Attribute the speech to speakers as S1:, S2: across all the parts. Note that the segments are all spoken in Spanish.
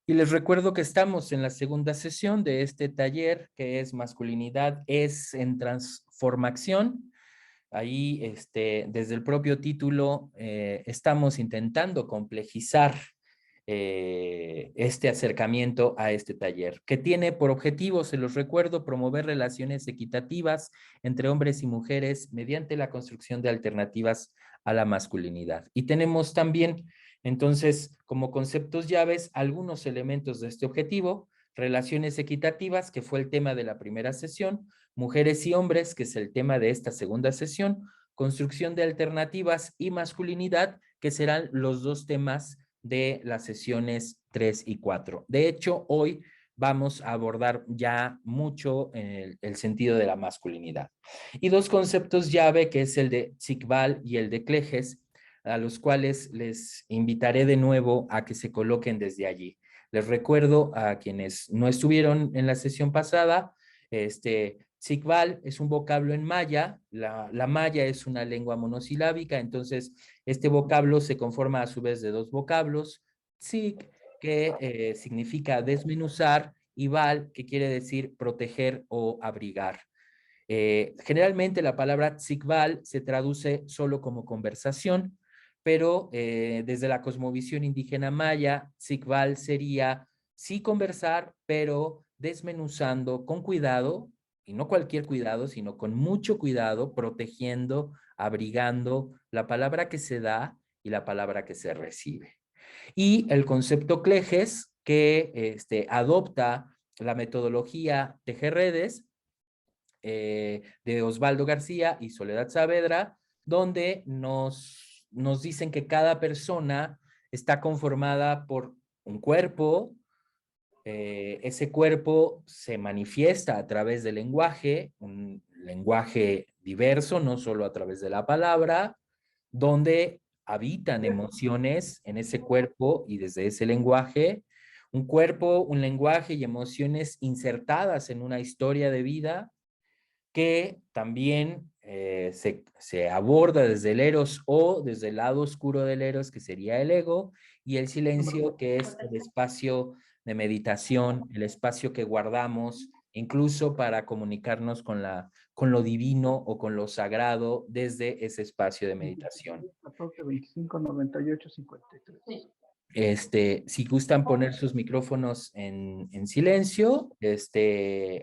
S1: Y les recuerdo que estamos en la segunda sesión de este taller que es Masculinidad es en Transformación. Ahí, desde el propio título, estamos intentando complejizar este acercamiento a este taller, que tiene por objetivo, se los recuerdo, promover relaciones equitativas entre hombres y mujeres mediante la construcción de alternativas a la masculinidad. Y tenemos también, entonces, como conceptos llaves, algunos elementos de este objetivo: relaciones equitativas, que fue el tema de la primera sesión; mujeres y hombres, que es el tema de esta segunda sesión; construcción de alternativas y masculinidad, que serán los dos temas de las sesiones 3 y 4. De hecho, hoy vamos a abordar ya mucho el sentido de la masculinidad. Y dos conceptos llave, que es el de Zigbal y el de Cleges, a los cuales les invitaré de nuevo a que se coloquen desde allí. Les recuerdo a quienes no estuvieron en la sesión pasada, Zigbal es un vocablo en maya. La maya es una lengua monosilábica, entonces este vocablo se conforma a su vez de dos vocablos: Zig, que significa desmenuzar, y Bal, que quiere decir proteger o abrigar. Generalmente la palabra Tzikbal se traduce solo como conversación, pero desde la cosmovisión indígena maya, Tzikbal sería sí conversar, pero desmenuzando con cuidado, y no cualquier cuidado, sino con mucho cuidado, protegiendo, abrigando la palabra que se da y la palabra que se recibe. Y el concepto Cleges, que adopta la metodología Tejerredes, de Osvaldo García y Soledad Saavedra, donde nos dicen que cada persona está conformada por un cuerpo. Ese cuerpo se manifiesta a través del lenguaje, un lenguaje diverso, no solo a través de la palabra, donde habitan emociones en ese cuerpo y desde ese lenguaje, un cuerpo, un lenguaje y emociones insertadas en una historia de vida que también se aborda desde el eros o desde el lado oscuro del eros, que sería el ego, y el silencio, que es el espacio de meditación, el espacio que guardamos incluso para comunicarnos con lo divino o con lo sagrado desde ese espacio de meditación.
S2: 14, 25, 98, 53.
S1: Si gustan poner sus micrófonos en silencio,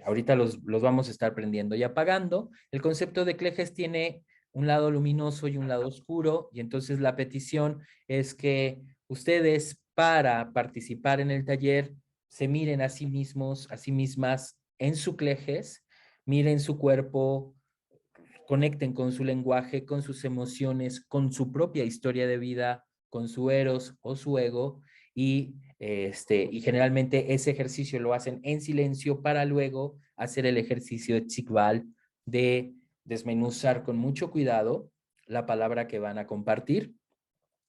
S1: ahorita los vamos a estar prendiendo y apagando. El concepto de Cleges tiene un lado luminoso y un lado oscuro, y entonces la petición es que ustedes, para participar en el taller, se miren a sí mismos, a sí mismas en su Cleges, miren su cuerpo, conecten con su lenguaje, con sus emociones, con su propia historia de vida, con su eros o su ego, y generalmente ese ejercicio lo hacen en silencio para luego hacer el ejercicio de Tzikbal, de desmenuzar con mucho cuidado la palabra que van a compartir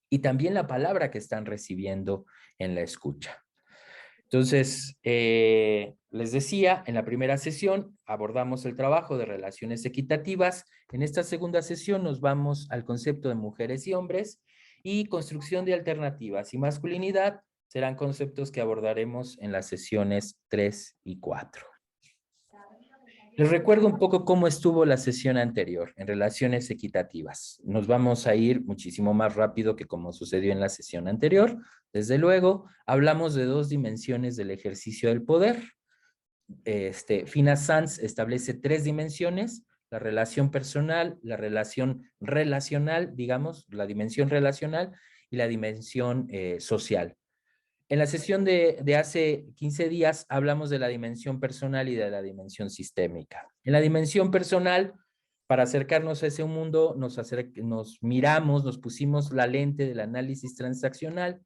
S1: y también la palabra que están recibiendo en la escucha. Entonces, les decía, en la primera sesión abordamos el trabajo de relaciones equitativas. En esta segunda sesión nos vamos al concepto de mujeres y hombres, y construcción de alternativas y masculinidad serán conceptos que abordaremos en las sesiones 3 y 4. Les recuerdo un poco cómo estuvo la sesión anterior en relaciones equitativas. Nos vamos a ir muchísimo más rápido que como sucedió en la sesión anterior. Desde luego, hablamos de dos dimensiones del ejercicio del poder. Fina Sanz establece tres dimensiones: la relación personal, la relación relacional, digamos, la dimensión relacional, y la dimensión social. En la sesión de hace 15 días hablamos de la dimensión personal y de la dimensión sistémica. En la dimensión personal, para acercarnos a ese mundo, nos miramos, nos pusimos la lente del análisis transaccional,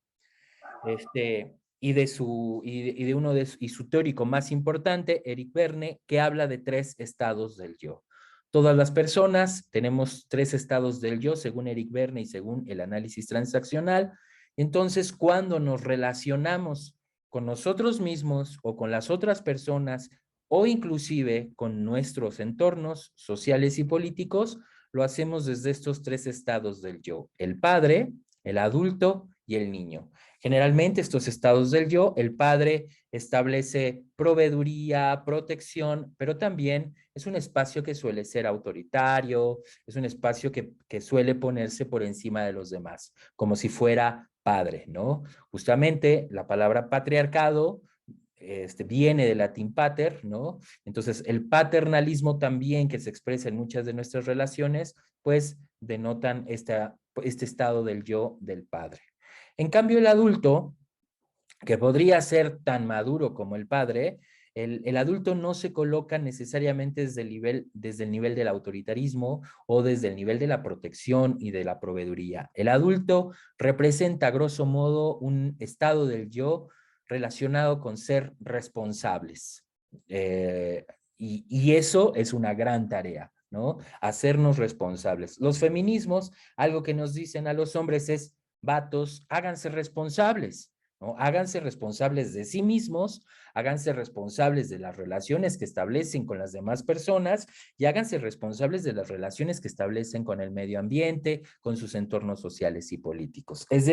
S1: y de uno y su teórico más importante, Eric Verne, que habla de tres estados del yo. Todas las personas tenemos tres estados del yo, según Eric Verne y según el análisis transaccional. Entonces, cuando nos relacionamos con nosotros mismos o con las otras personas, o inclusive con nuestros entornos sociales y políticos, lo hacemos desde estos tres estados del yo: el padre, el adulto y el niño. Generalmente estos estados del yo, el padre establece proveeduría, protección, pero también es un espacio que suele ser autoritario, es un espacio que suele ponerse por encima de los demás, como si fuera padre, ¿no? Justamente la palabra patriarcado viene del latín pater, ¿no? Entonces, el paternalismo también que se expresa en muchas de nuestras relaciones, pues denotan este estado del yo del padre. En cambio, el adulto, que podría ser tan maduro como el padre, el adulto no se coloca necesariamente desde el nivel del autoritarismo o desde el nivel de la protección y de la proveeduría. El adulto representa, grosso modo, un estado del yo relacionado con ser responsables. Eh, y eso es una gran tarea, ¿no? Hacernos responsables. Los feminismos, algo que nos dicen a los hombres es, vatos, háganse responsables, ¿no? Háganse responsables de sí mismos, háganse responsables de las relaciones que establecen con las demás personas y háganse responsables de las relaciones que establecen con el medio ambiente, con sus entornos sociales y políticos. Es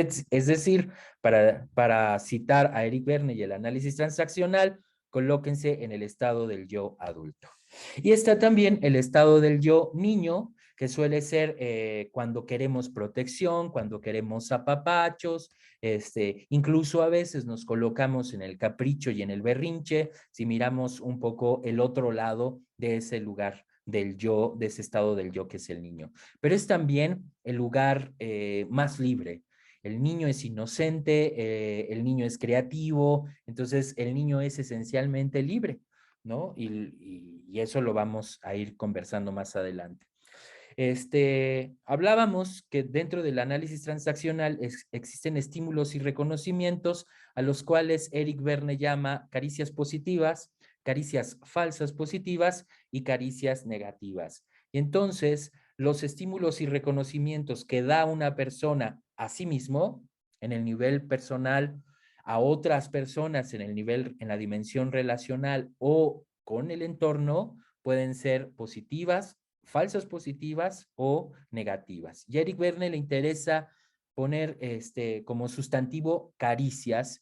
S1: decir, para citar a Eric Berne y el análisis transaccional, colóquense en el estado del yo adulto. Y está también el estado del yo niño, que suele ser cuando queremos protección, cuando queremos apapachos, incluso a veces nos colocamos en el capricho y en el berrinche, si miramos un poco el otro lado de ese lugar del yo, de ese estado del yo que es el niño. Pero es también el lugar más libre. El niño es inocente, el niño es creativo, entonces el niño es esencialmente libre, ¿no? Y eso lo vamos a ir conversando más adelante. Hablábamos que dentro del análisis transaccional existen estímulos y reconocimientos a los cuales Eric Berne llama caricias positivas, caricias falsas positivas y caricias negativas. Y entonces, los estímulos y reconocimientos que da una persona a sí mismo en el nivel personal, a otras personas en el nivel, en la dimensión relacional o con el entorno, pueden ser positivas, falsas positivas o negativas. Y a Eric Berne le interesa poner como sustantivo caricias,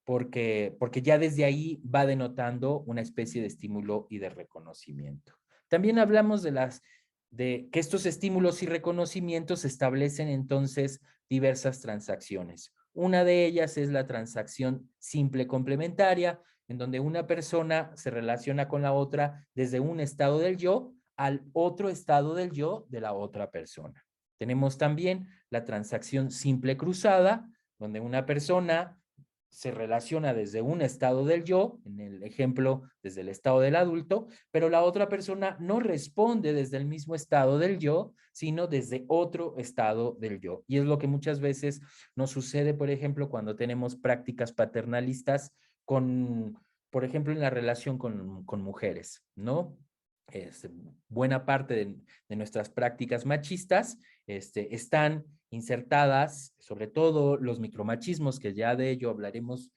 S1: porque ya desde ahí va denotando una especie de estímulo y de reconocimiento. También hablamos de que estos estímulos y reconocimientos establecen entonces diversas transacciones. Una de ellas es la transacción simple complementaria, en donde una persona se relaciona con la otra desde un estado del yo al otro estado del yo de la otra persona. Tenemos también la transacción simple cruzada, donde una persona se relaciona desde un estado del yo, en el ejemplo desde el estado del adulto, pero la otra persona no responde desde el mismo estado del yo, sino desde otro estado del yo. Y es lo que muchas veces nos sucede, por ejemplo, cuando tenemos prácticas paternalistas por ejemplo, en la relación con mujeres, ¿no? Buena parte de nuestras prácticas machistas están insertadas, sobre todo los micromachismos, que ya de ello hablaremos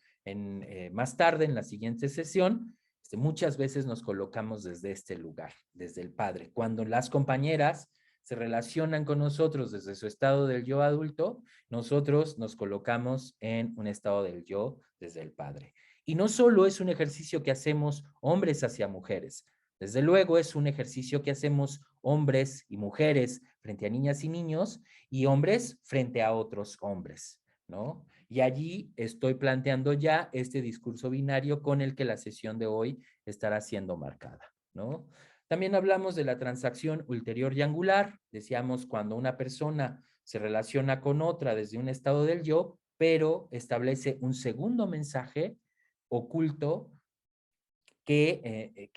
S1: más tarde en la siguiente sesión. Muchas veces nos colocamos desde este lugar, desde el padre. Cuando las compañeras se relacionan con nosotros desde su estado del yo adulto, nosotros nos colocamos en un estado del yo desde el padre. Y no solo es un ejercicio que hacemos hombres hacia mujeres, desde luego es un ejercicio que hacemos hombres y mujeres frente a niñas y niños y hombres frente a otros hombres, ¿no? Y allí estoy planteando ya este discurso binario con el que la sesión de hoy estará siendo marcada, ¿no? También hablamos de la transacción ulterior y angular. Decíamos cuando una persona se relaciona con otra desde un estado del yo, pero establece un segundo mensaje oculto que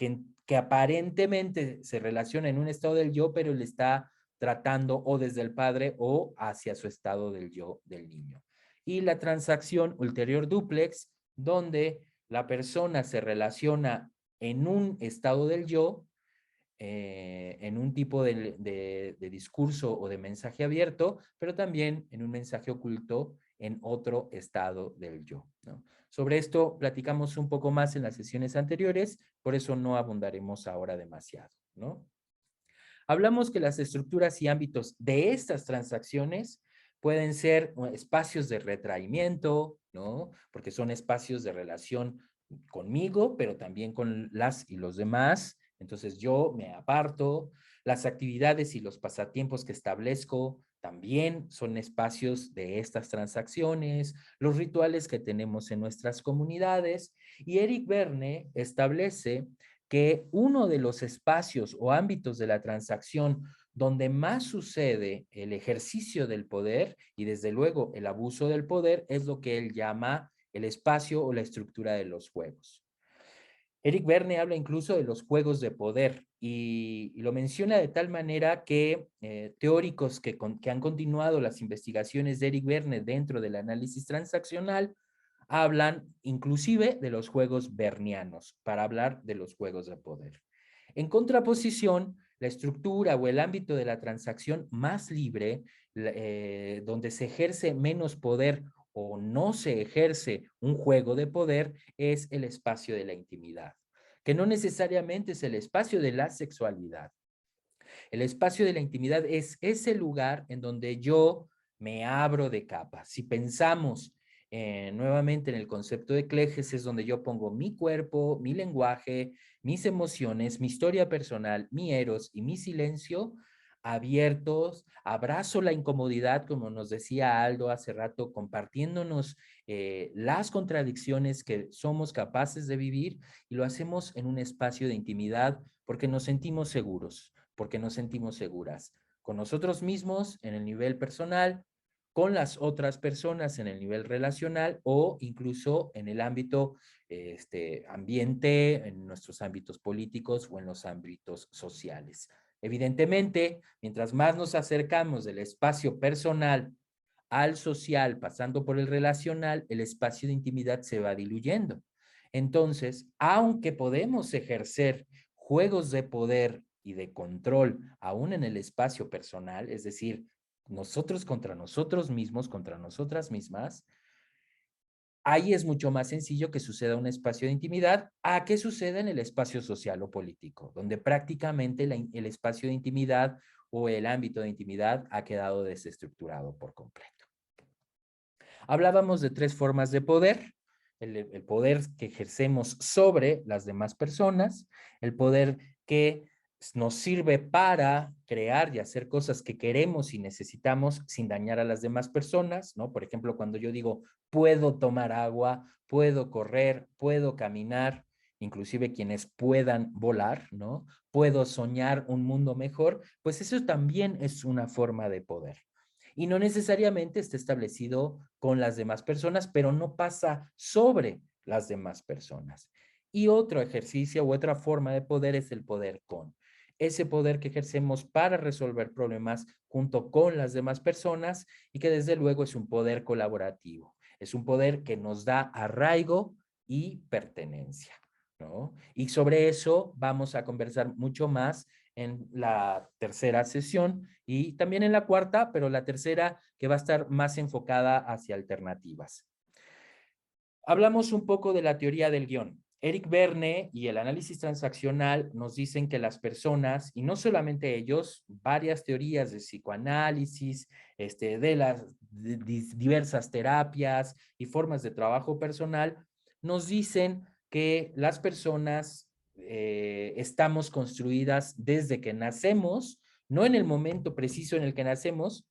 S1: aparentemente se relaciona en un estado del yo, pero le está tratando o desde el padre o hacia su estado del yo del niño. Y la transacción ulterior dúplex, donde la persona se relaciona en un estado del yo, en un tipo de discurso o de mensaje abierto, pero también en un mensaje oculto en otro estado del yo, ¿no? Sobre esto platicamos un poco más en las sesiones anteriores, por eso no abundaremos ahora demasiado, ¿no? Hablamos que las estructuras y ámbitos de estas transacciones pueden ser espacios de retraimiento, ¿no? Porque son espacios de relación conmigo, pero también con las y los demás. Entonces yo me aparto. Las actividades y los pasatiempos que establezco también son espacios de estas transacciones, los rituales que tenemos en nuestras comunidades. Y Eric Verne establece que uno de los espacios o ámbitos de la transacción donde más sucede el ejercicio del poder y desde luego el abuso del poder es lo que él llama el espacio o la estructura de los juegos. Eric Verne habla incluso de los juegos de poder y lo menciona de tal manera que teóricos que han continuado las investigaciones de Eric Verne dentro del análisis transaccional hablan inclusive de los juegos bernianos para hablar de los juegos de poder. En contraposición, la estructura o el ámbito de la transacción más libre, donde se ejerce menos poder o no se ejerce un juego de poder, es el espacio de la intimidad, que no necesariamente es el espacio de la sexualidad. El espacio de la intimidad es ese lugar en donde yo me abro de capa. Si pensamos nuevamente en el concepto de Cleges, es donde yo pongo mi cuerpo, mi lenguaje, mis emociones, mi historia personal, mi eros y mi silencio abiertos, abrazo la incomodidad, como nos decía Aldo hace rato, compartiéndonos las contradicciones que somos capaces de vivir y lo hacemos en un espacio de intimidad porque nos sentimos seguros, porque nos sentimos seguras con nosotros mismos en el nivel personal, con las otras personas en el nivel relacional o incluso en el ámbito ambiente, en nuestros ámbitos políticos o en los ámbitos sociales. Evidentemente, mientras más nos acercamos del espacio personal al social, pasando por el relacional, el espacio de intimidad se va diluyendo. Entonces, aunque podemos ejercer juegos de poder y de control aún en el espacio personal, es decir, nosotros contra nosotros mismos, contra nosotras mismas, ahí es mucho más sencillo que suceda un espacio de intimidad a que suceda en el espacio social o político, donde prácticamente el espacio de intimidad o el ámbito de intimidad ha quedado desestructurado por completo. Hablábamos de tres formas de poder: el poder que ejercemos sobre las demás personas, el poder que nos sirve para crear y hacer cosas que queremos y necesitamos sin dañar a las demás personas, ¿no? Por ejemplo, cuando yo digo, puedo tomar agua, puedo correr, puedo caminar, inclusive quienes puedan volar, ¿no? Puedo soñar un mundo mejor, pues eso también es una forma de poder. Y no necesariamente está establecido con las demás personas, pero no pasa sobre las demás personas. Y otro ejercicio u otra forma de poder es el poder con. Ese poder que ejercemos para resolver problemas junto con las demás personas y que desde luego es un poder colaborativo. Es un poder que nos da arraigo y pertenencia, ¿no? Y sobre eso vamos a conversar mucho más en la tercera sesión y también en la cuarta, pero la tercera que va a estar más enfocada hacia alternativas. Hablamos un poco de la teoría del guión. Eric Verne y el análisis transaccional nos dicen que las personas, y no solamente ellos, varias teorías de psicoanálisis, de las diversas terapias y formas de trabajo personal, nos dicen que las personas estamos construidas desde que nacemos, no en el momento preciso en el que nacemos,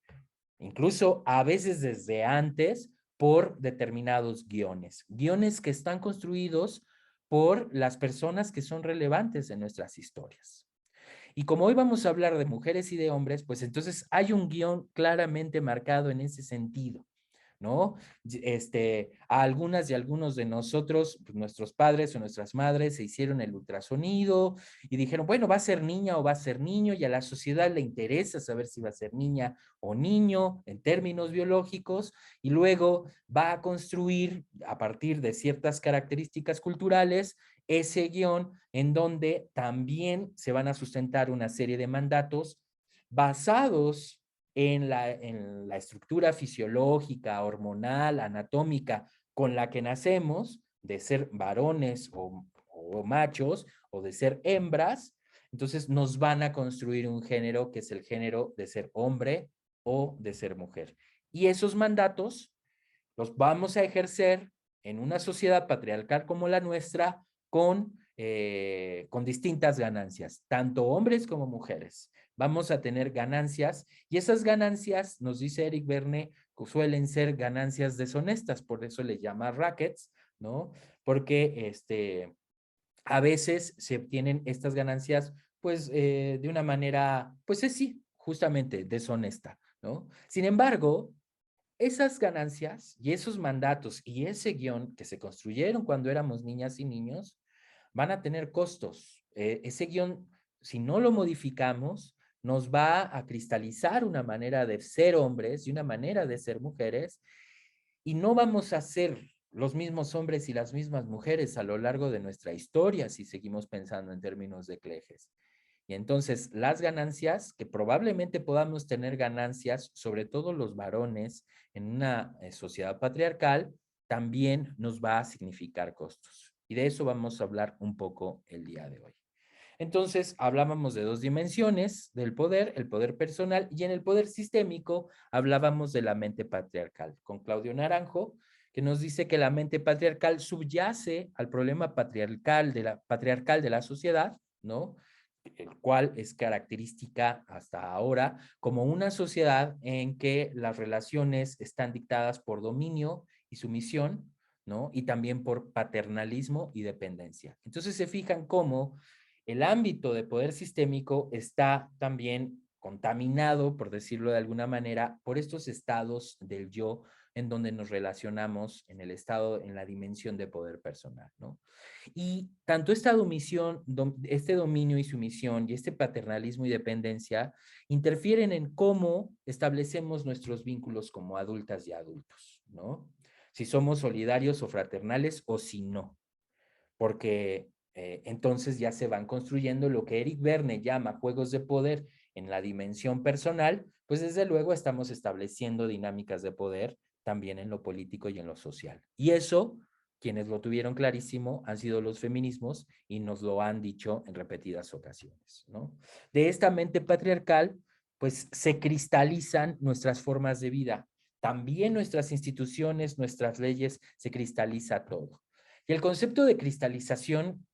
S1: incluso a veces desde antes, por determinados guiones, guiones que están construidos por las personas que son relevantes en nuestras historias. Y como hoy vamos a hablar de mujeres y de hombres, pues entonces hay un guión claramente marcado en ese sentido, ¿no? A algunas y algunos de nosotros, pues nuestros padres o nuestras madres se hicieron el ultrasonido y dijeron, bueno, va a ser niña o va a ser niño, y a la sociedad le interesa saber si va a ser niña o niño en términos biológicos, y luego va a construir a partir de ciertas características culturales ese guión en donde también se van a sustentar una serie de mandatos basados en la estructura fisiológica, hormonal, anatómica con la que nacemos, de ser varones o machos, o de ser hembras. Entonces nos van a construir un género que es el género de ser hombre o de ser mujer. Y esos mandatos los vamos a ejercer en una sociedad patriarcal como la nuestra con distintas ganancias, tanto hombres como mujeres. Vamos a tener ganancias y esas ganancias, nos dice Eric Verne, suelen ser ganancias deshonestas, por eso les llama rackets, ¿no? Porque a veces se obtienen estas ganancias pues de una manera, pues sí, justamente deshonesta, ¿no? Sin embargo, esas ganancias y esos mandatos y ese guión que se construyeron cuando éramos niñas y niños van a tener costos. Ese guión, si no lo modificamos, nos va a cristalizar una manera de ser hombres y una manera de ser mujeres y no vamos a ser los mismos hombres y las mismas mujeres a lo largo de nuestra historia si seguimos pensando en términos de Cleges. Y entonces las ganancias, que probablemente podamos tener ganancias, sobre todo los varones, en una sociedad patriarcal, también nos va a significar costos. Y de eso vamos a hablar un poco el día de hoy. Entonces, hablábamos de dos dimensiones del poder, el poder personal, y en el poder sistémico hablábamos de la mente patriarcal, con Claudio Naranjo, que nos dice que la mente patriarcal subyace al problema patriarcal de la sociedad, ¿no? El cual es característica hasta ahora como una sociedad en que las relaciones están dictadas por dominio y sumisión, ¿no? Y también por paternalismo y dependencia. Entonces se fijan cómo el ámbito de poder sistémico está también contaminado, por decirlo de alguna manera, por estos estados del yo en donde nos relacionamos en el estado, en la dimensión de poder personal, ¿no? Y tanto esta este dominio y sumisión y este paternalismo y dependencia interfieren en cómo establecemos nuestros vínculos como adultas y adultos, ¿no? Si somos solidarios o fraternales o si no, porque entonces ya se van construyendo lo que Eric Verne llama juegos de poder en la dimensión personal, pues desde luego estamos estableciendo dinámicas de poder también en lo político y en lo social. Y eso, quienes lo tuvieron clarísimo, han sido los feminismos y nos lo han dicho en repetidas ocasiones, ¿no? De esta mente patriarcal, pues se cristalizan nuestras formas de vida, también nuestras instituciones, nuestras leyes, se cristaliza todo. Y el concepto de cristalización,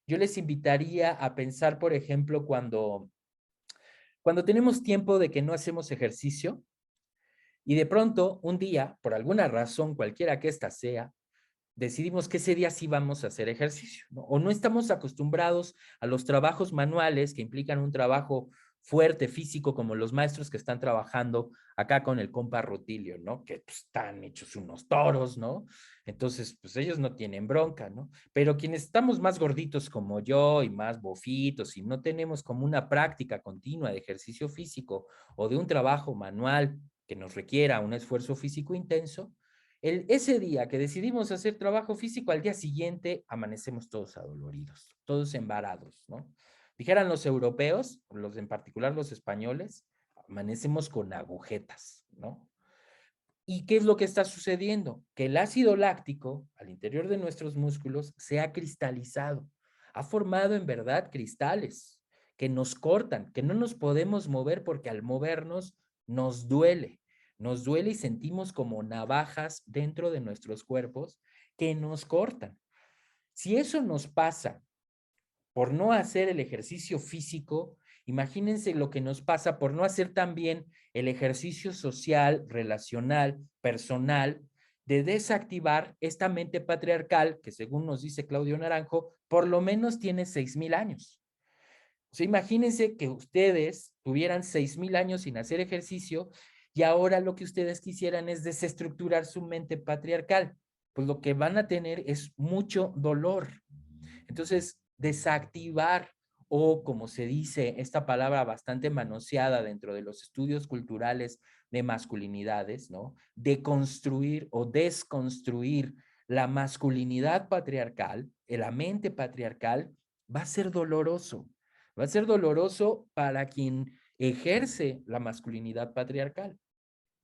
S1: yo les invitaría a pensar, por ejemplo, cuando tenemos tiempo de que no hacemos ejercicio y de pronto un día, por alguna razón, cualquiera que ésta sea, decidimos que ese día sí vamos a hacer ejercicio, ¿no? O no estamos acostumbrados a los trabajos manuales que implican un trabajo fuerte, físico, como los maestros que están trabajando acá con el compa Rutilio, ¿no? Que pues, están hechos unos toros, ¿no? Entonces, pues ellos no tienen bronca, ¿no? Pero quienes estamos más gorditos como yo y más bofitos y no tenemos como una práctica continua de ejercicio físico o de un trabajo manual que nos requiera un esfuerzo físico intenso, ese día que decidimos hacer trabajo físico, al día siguiente amanecemos todos adoloridos, todos embarados, ¿no? Dijeran los europeos, los en particular los españoles, amanecemos con agujetas, ¿no? ¿Y qué es lo que está sucediendo? Que el ácido láctico al interior de nuestros músculos se ha cristalizado, ha formado en verdad cristales que nos cortan, que no nos podemos mover porque al movernos nos duele y sentimos como navajas dentro de nuestros cuerpos que nos cortan. Si eso nos pasa por no hacer el ejercicio físico, imagínense lo que nos pasa por no hacer también el ejercicio social, relacional, personal, de desactivar esta mente patriarcal que según nos dice Claudio Naranjo, por lo menos tiene 6,000 años. O sea, imagínense que ustedes tuvieran 6,000 años sin hacer ejercicio y ahora lo que ustedes quisieran es desestructurar su mente patriarcal. Pues lo que van a tener es mucho dolor. Entonces, desactivar o como se dice, esta palabra bastante manoseada dentro de los estudios culturales de masculinidades, ¿no? Deconstruir o desconstruir la masculinidad patriarcal, la mente patriarcal, va a ser doloroso. Va a ser doloroso para quien ejerce la masculinidad patriarcal,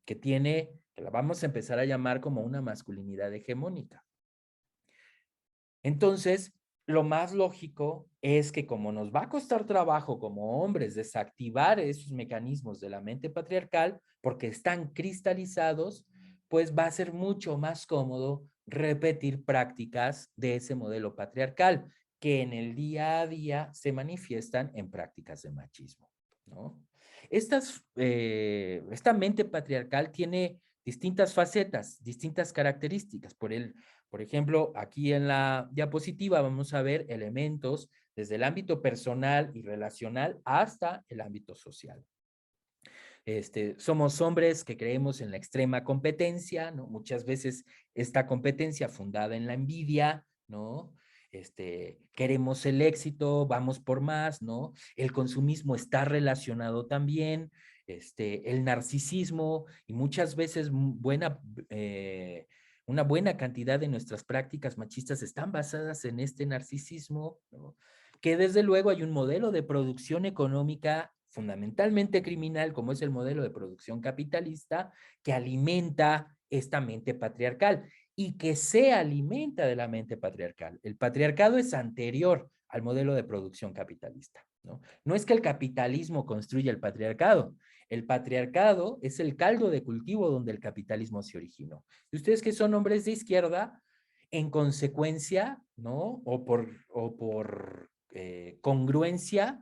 S1: que la vamos a empezar a llamar como una masculinidad hegemónica. Entonces, lo más lógico es que como nos va a costar trabajo como hombres desactivar esos mecanismos de la mente patriarcal, porque están cristalizados, pues va a ser mucho más cómodo repetir prácticas de ese modelo patriarcal que en el día a día se manifiestan en prácticas de machismo, ¿no? Esta mente patriarcal tiene distintas facetas, distintas características. Por ejemplo, aquí en la diapositiva vamos a ver elementos desde el ámbito personal y relacional hasta el ámbito social. Somos hombres que creemos en la extrema competencia, ¿no? Muchas veces esta competencia fundada en la envidia, ¿no? Queremos el éxito, vamos por más, ¿no? El consumismo está relacionado también, el narcisismo y muchas veces una buena cantidad de nuestras prácticas machistas están basadas en este narcisismo, ¿no? Que desde luego hay un modelo de producción económica fundamentalmente criminal, como es el modelo de producción capitalista, que alimenta esta mente patriarcal y que se alimenta de la mente patriarcal. El patriarcado es anterior al modelo de producción capitalista, ¿no? No es que el capitalismo construya el patriarcado es el caldo de cultivo donde el capitalismo se originó. Y ustedes que son hombres de izquierda, en consecuencia, ¿no? O por congruencia,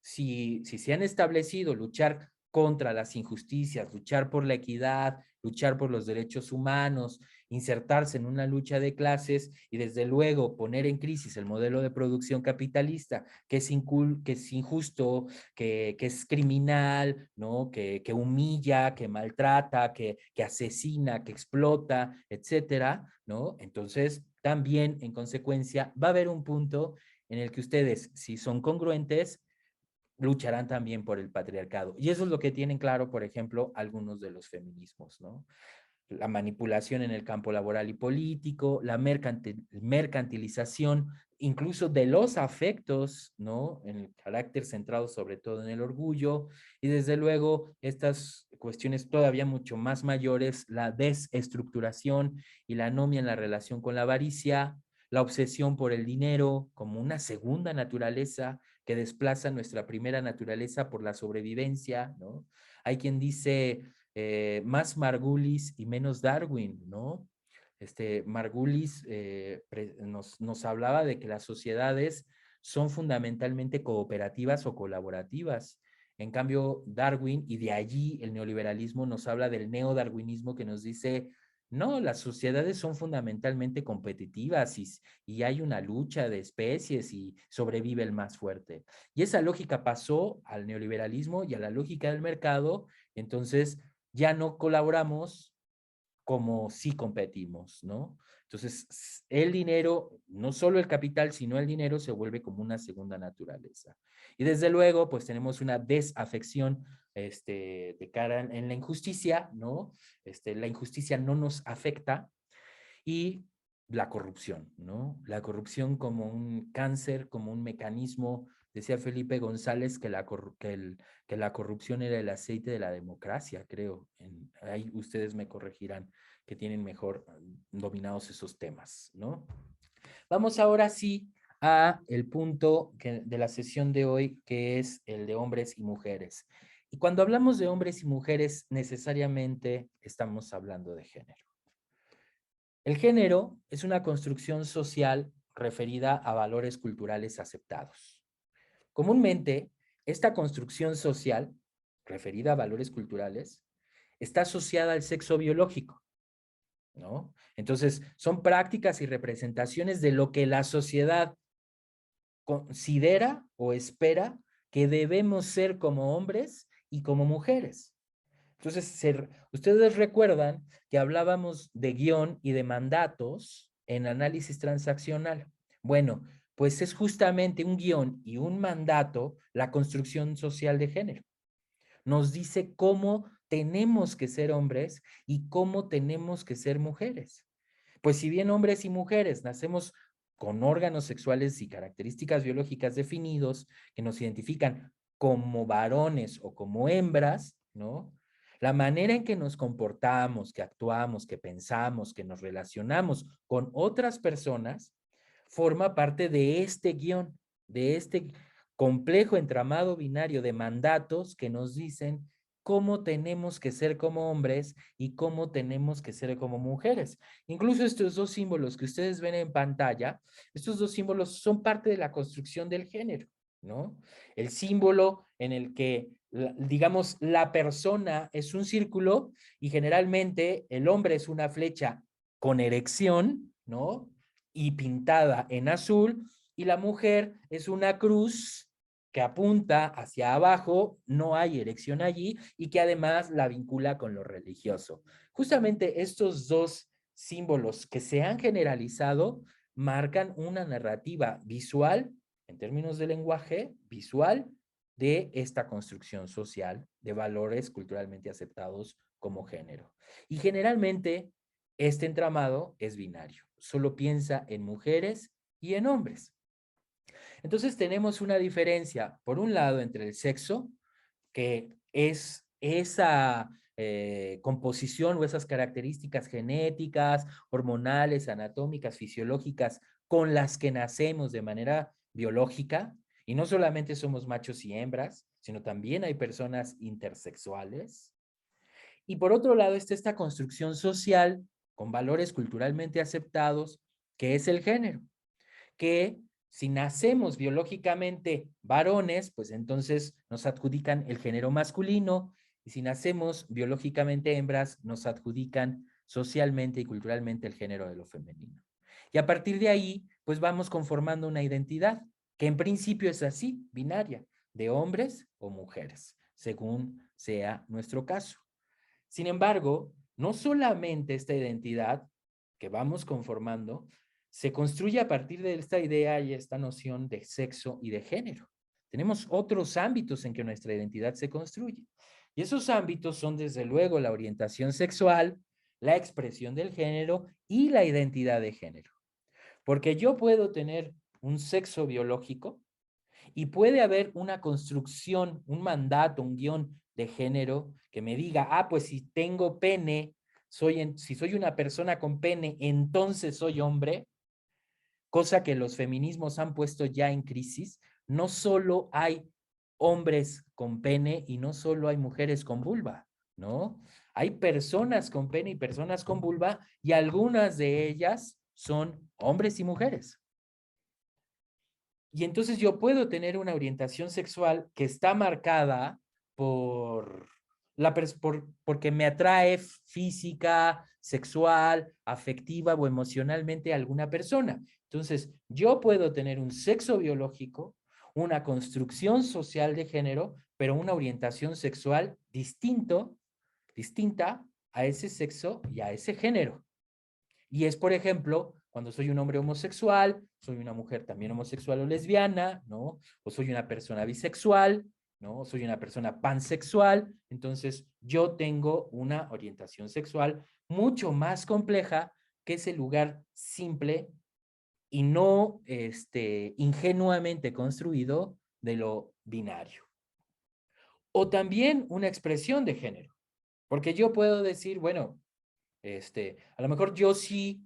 S1: si se han establecido luchar contra las injusticias, luchar por la equidad, luchar por los derechos humanos, insertarse en una lucha de clases y desde luego poner en crisis el modelo de producción capitalista que es injusto, que es criminal, ¿no? Que humilla, que maltrata, que asesina, que explota, etcétera, ¿no? Entonces, también en consecuencia va a haber un punto en el que ustedes, si son congruentes, lucharán también por el patriarcado. Y eso es lo que tienen claro, por ejemplo, algunos de los feminismos, ¿no? La manipulación en el campo laboral y político, la mercantilización incluso de los afectos, ¿no? En el carácter centrado sobre todo en el orgullo y desde luego estas cuestiones todavía mucho más mayores, la desestructuración y la anomia en la relación con la avaricia, la obsesión por el dinero como una segunda naturaleza que desplaza nuestra primera naturaleza por la sobrevivencia, ¿no? Hay quien dice más Margulis y menos Darwin, ¿no? Margulis nos hablaba de que las sociedades son fundamentalmente cooperativas o colaborativas. En cambio, Darwin, y de allí el neoliberalismo nos habla del neodarwinismo que nos dice, no, las sociedades son fundamentalmente competitivas y hay una lucha de especies y sobrevive el más fuerte. Y esa lógica pasó al neoliberalismo y a la lógica del mercado, entonces ya no colaboramos como si competimos, ¿no? Entonces, el dinero, no solo el capital, sino el dinero se vuelve como una segunda naturaleza. Y desde luego, pues tenemos una desafección de cara en la injusticia, ¿no? La injusticia no nos afecta y la corrupción, ¿no? La corrupción como un cáncer, como un mecanismo. Decía Felipe González que la corrupción era el aceite de la democracia, creo. Ahí ustedes me corregirán que tienen mejor dominados esos temas, ¿no? Vamos ahora sí a el punto de la sesión de hoy, que es el de hombres y mujeres. Y cuando hablamos de hombres y mujeres, necesariamente estamos hablando de género. El género es una construcción social referida a valores culturales aceptados. Comúnmente, esta construcción social, referida a valores culturales, está asociada al sexo biológico, ¿no? Entonces, son prácticas y representaciones de lo que la sociedad considera o espera que debemos ser como hombres y como mujeres. Entonces, ustedes recuerdan que hablábamos de guión y de mandatos en análisis transaccional. Bueno, pues es justamente un guión y un mandato la construcción social de género. Nos dice cómo tenemos que ser hombres y cómo tenemos que ser mujeres. Pues si bien hombres y mujeres nacemos con órganos sexuales y características biológicas definidos que nos identifican como varones o como hembras, ¿no? La manera en que nos comportamos, que actuamos, que pensamos, que nos relacionamos con otras personas, forma parte de este guión, de este complejo entramado binario de mandatos que nos dicen cómo tenemos que ser como hombres y cómo tenemos que ser como mujeres. Incluso estos dos símbolos que ustedes ven en pantalla, estos dos símbolos son parte de la construcción del género, ¿no? El símbolo en el que, digamos, la persona es un círculo y generalmente el hombre es una flecha con erección, ¿no? Y pintada en azul, y la mujer es una cruz que apunta hacia abajo, no hay erección allí, y que además la vincula con lo religioso. Justamente estos dos símbolos que se han generalizado marcan una narrativa visual, en términos de lenguaje, visual, de esta construcción social de valores culturalmente aceptados como género. Y generalmente este entramado es binario, solo piensa en mujeres y en hombres. Entonces tenemos una diferencia, por un lado, entre el sexo, que es esa composición o esas características genéticas, hormonales, anatómicas, fisiológicas, con las que nacemos de manera biológica, y no solamente somos machos y hembras, sino también hay personas intersexuales. Y por otro lado está esta construcción social con valores culturalmente aceptados, que es el género, que si nacemos biológicamente varones, pues entonces nos adjudican el género masculino, y si nacemos biológicamente hembras, nos adjudican socialmente y culturalmente el género de lo femenino. Y a partir de ahí, pues vamos conformando una identidad que en principio es así, binaria, de hombres o mujeres, según sea nuestro caso. Sin embargo, no solamente esta identidad que vamos conformando se construye a partir de esta idea y esta noción de sexo y de género. Tenemos otros ámbitos en que nuestra identidad se construye. Y esos ámbitos son desde luego la orientación sexual, la expresión del género y la identidad de género. Porque yo puedo tener un sexo biológico y puede haber una construcción, un mandato, un guión de género que me diga, pues si tengo pene, si soy una persona con pene, entonces soy hombre, cosa que los feminismos han puesto ya en crisis. No solo hay hombres con pene y no solo hay mujeres con vulva, ¿no? Hay personas con pene y personas con vulva y algunas de ellas son hombres y mujeres. Y entonces yo puedo tener una orientación sexual que está marcada porque me atrae física, sexual, afectiva o emocionalmente a alguna persona. Entonces, yo puedo tener un sexo biológico, una construcción social de género, pero una orientación sexual distinta a ese sexo y a ese género. Y es, por ejemplo, cuando soy un hombre homosexual, soy una mujer también homosexual o lesbiana, ¿no? O soy una persona bisexual, ¿no? O soy una persona pansexual. Entonces, yo tengo una orientación sexual mucho más compleja que ese lugar simple y no ingenuamente construido de lo binario. O también una expresión de género, porque yo puedo decir, bueno, a lo mejor yo sí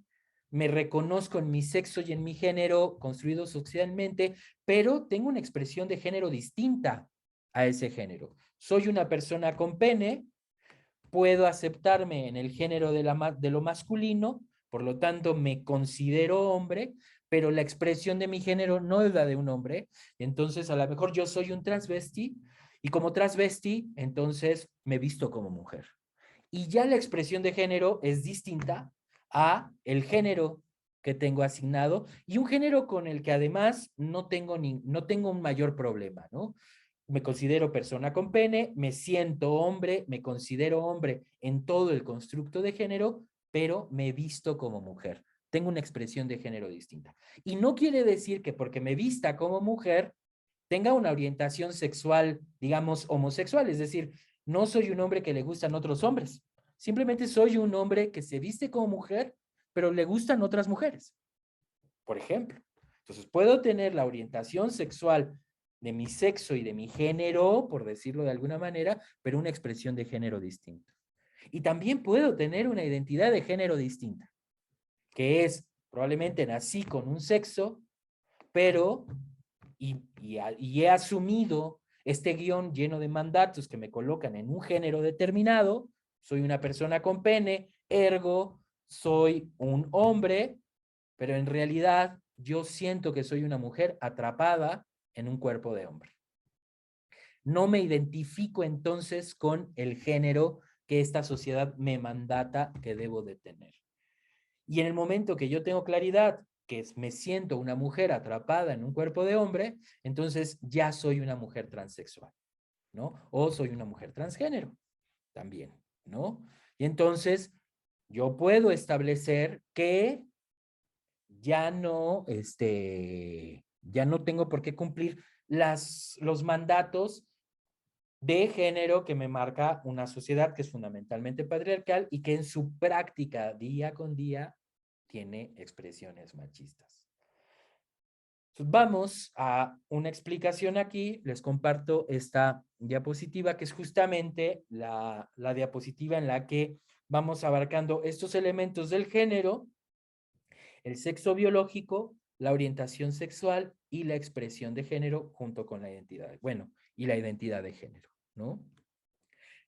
S1: me reconozco en mi sexo y en mi género construido socialmente, pero tengo una expresión de género distinta a ese género. Soy una persona con pene, puedo aceptarme en el género de lo masculino, por lo tanto me considero hombre, pero la expresión de mi género no es la de un hombre. Entonces, a lo mejor yo soy un transvesti y como transvesti, entonces me visto como mujer. Y ya la expresión de género es distinta a el género que tengo asignado y un género con el que además no tengo un mayor problema, ¿no? Me considero persona con pene, me siento hombre, me considero hombre en todo el constructo de género, pero me visto como mujer. Tengo una expresión de género distinta. Y no quiere decir que porque me vista como mujer tenga una orientación sexual, digamos, homosexual. Es decir, no soy un hombre que le gustan otros hombres. Simplemente soy un hombre que se viste como mujer, pero le gustan otras mujeres, por ejemplo. Entonces, puedo tener la orientación sexual de mi sexo y de mi género, por decirlo de alguna manera, pero una expresión de género distinta. Y también puedo tener una identidad de género distinta, que es Probablemente nací con un sexo, pero y he asumido este guión lleno de mandatos que me colocan en un género determinado. Soy una persona con pene, ergo soy un hombre, pero en realidad yo siento que soy una mujer atrapada en un cuerpo de hombre. No me identifico entonces con el género que esta sociedad me mandata que debo de tener. Y en el momento que yo tengo claridad que me siento una mujer atrapada en un cuerpo de hombre, entonces ya soy una mujer transexual, ¿no? O soy una mujer transgénero también, ¿no? Y entonces yo puedo establecer que ya no tengo por qué cumplir los mandatos de género que me marca una sociedad que es fundamentalmente patriarcal y que en su práctica día con día tiene expresiones machistas. Entonces, vamos a una explicación aquí. Les comparto esta diapositiva que es justamente la diapositiva en la que vamos abarcando estos elementos del género, el sexo biológico, la orientación sexual y la expresión de género junto con la identidad, bueno, y la identidad de género, ¿no?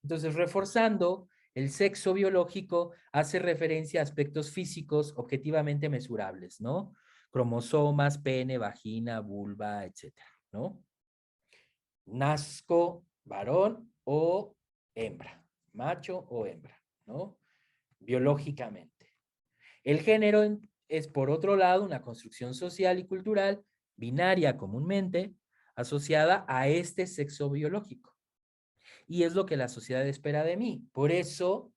S1: Entonces, reforzando, el sexo biológico hace referencia a aspectos físicos objetivamente mesurables, ¿no? Cromosomas, pene, vagina, vulva, etcétera, ¿no? Nazco varón o hembra, macho o hembra, ¿no? Biológicamente. El género es, por otro lado, una construcción social y cultural binaria comúnmente asociada a este sexo biológico. Y es lo que la sociedad espera de mí. Por eso,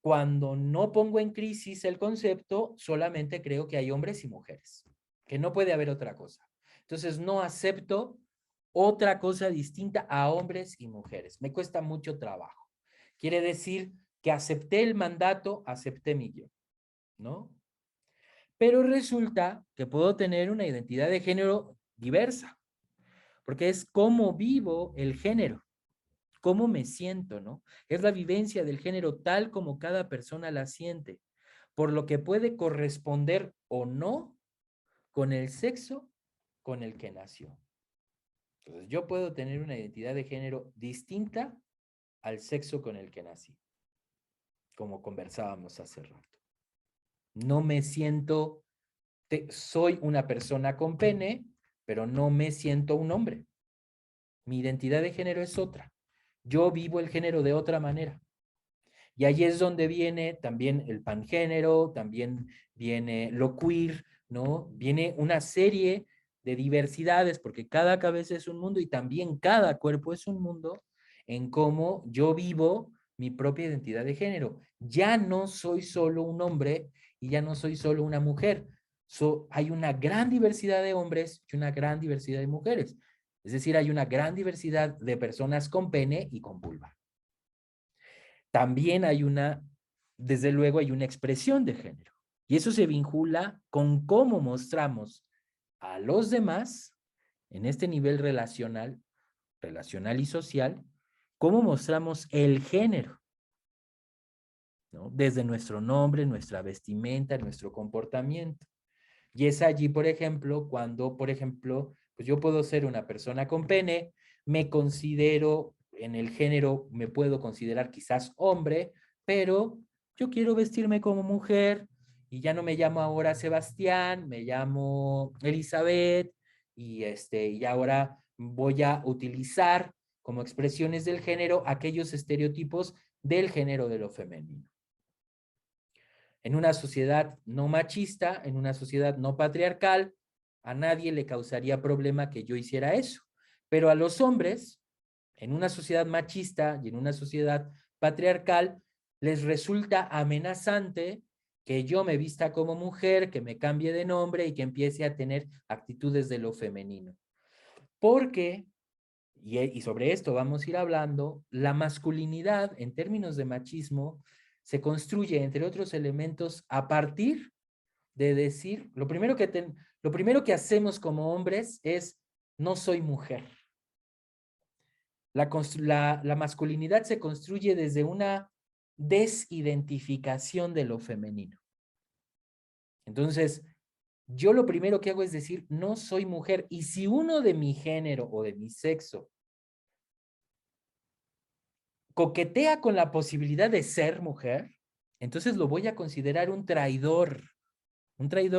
S1: cuando no pongo en crisis el concepto, solamente creo que hay hombres y mujeres, que no puede haber otra cosa. Entonces, no acepto otra cosa distinta a hombres y mujeres. Me cuesta mucho trabajo. Quiere decir que acepté el mandato, acepté mi yo, ¿no? Pero resulta que puedo tener una identidad de género diversa, porque es cómo vivo el género, cómo me siento, ¿no? Es la vivencia del género tal como cada persona la siente, por lo que puede corresponder o no con el sexo con el que nació. Entonces, yo puedo tener una identidad de género distinta al sexo con el que nací, como conversábamos hace rato. No me siento, soy una persona con pene, pero no me siento un hombre. Mi identidad de género es otra. Yo vivo el género de otra manera. Y ahí es donde viene también el pangénero, también viene lo queer, ¿no? Viene una serie de diversidades, porque cada cabeza es un mundo y también cada cuerpo es un mundo en cómo yo vivo mi propia identidad de género. Ya no soy solo un hombre y ya no soy solo una mujer. Hay una gran diversidad de hombres y una gran diversidad de mujeres. Es decir, hay una gran diversidad de personas con pene y con vulva. También desde luego hay una expresión de género. Y eso se vincula con cómo mostramos a los demás en este nivel relacional y social, cómo mostramos el género, ¿no? Desde nuestro nombre, nuestra vestimenta, nuestro comportamiento. Y es allí, por ejemplo, cuando, por ejemplo, pues yo puedo ser una persona con pene, me considero en el género, me puedo considerar quizás hombre, pero yo quiero vestirme como mujer y ya no me llamo ahora Sebastián, me llamo Elizabeth y ahora voy a utilizar como expresiones del género aquellos estereotipos del género de lo femenino. En una sociedad no machista, en una sociedad no patriarcal, a nadie le causaría problema que yo hiciera eso. Pero a los hombres, en una sociedad machista y en una sociedad patriarcal, les resulta amenazante que yo me vista como mujer, que me cambie de nombre y que empiece a tener actitudes de lo femenino. Porque, y sobre esto vamos a ir hablando, la masculinidad en términos de machismo se construye, entre otros elementos, a partir de decir, lo primero que hacemos como hombres es, no soy mujer. La masculinidad se construye desde una desidentificación de lo femenino. Entonces, yo lo primero que hago es decir, no soy mujer. Y si uno de mi género o de mi sexo coquetea con la posibilidad de ser mujer, entonces lo voy a considerar un traidor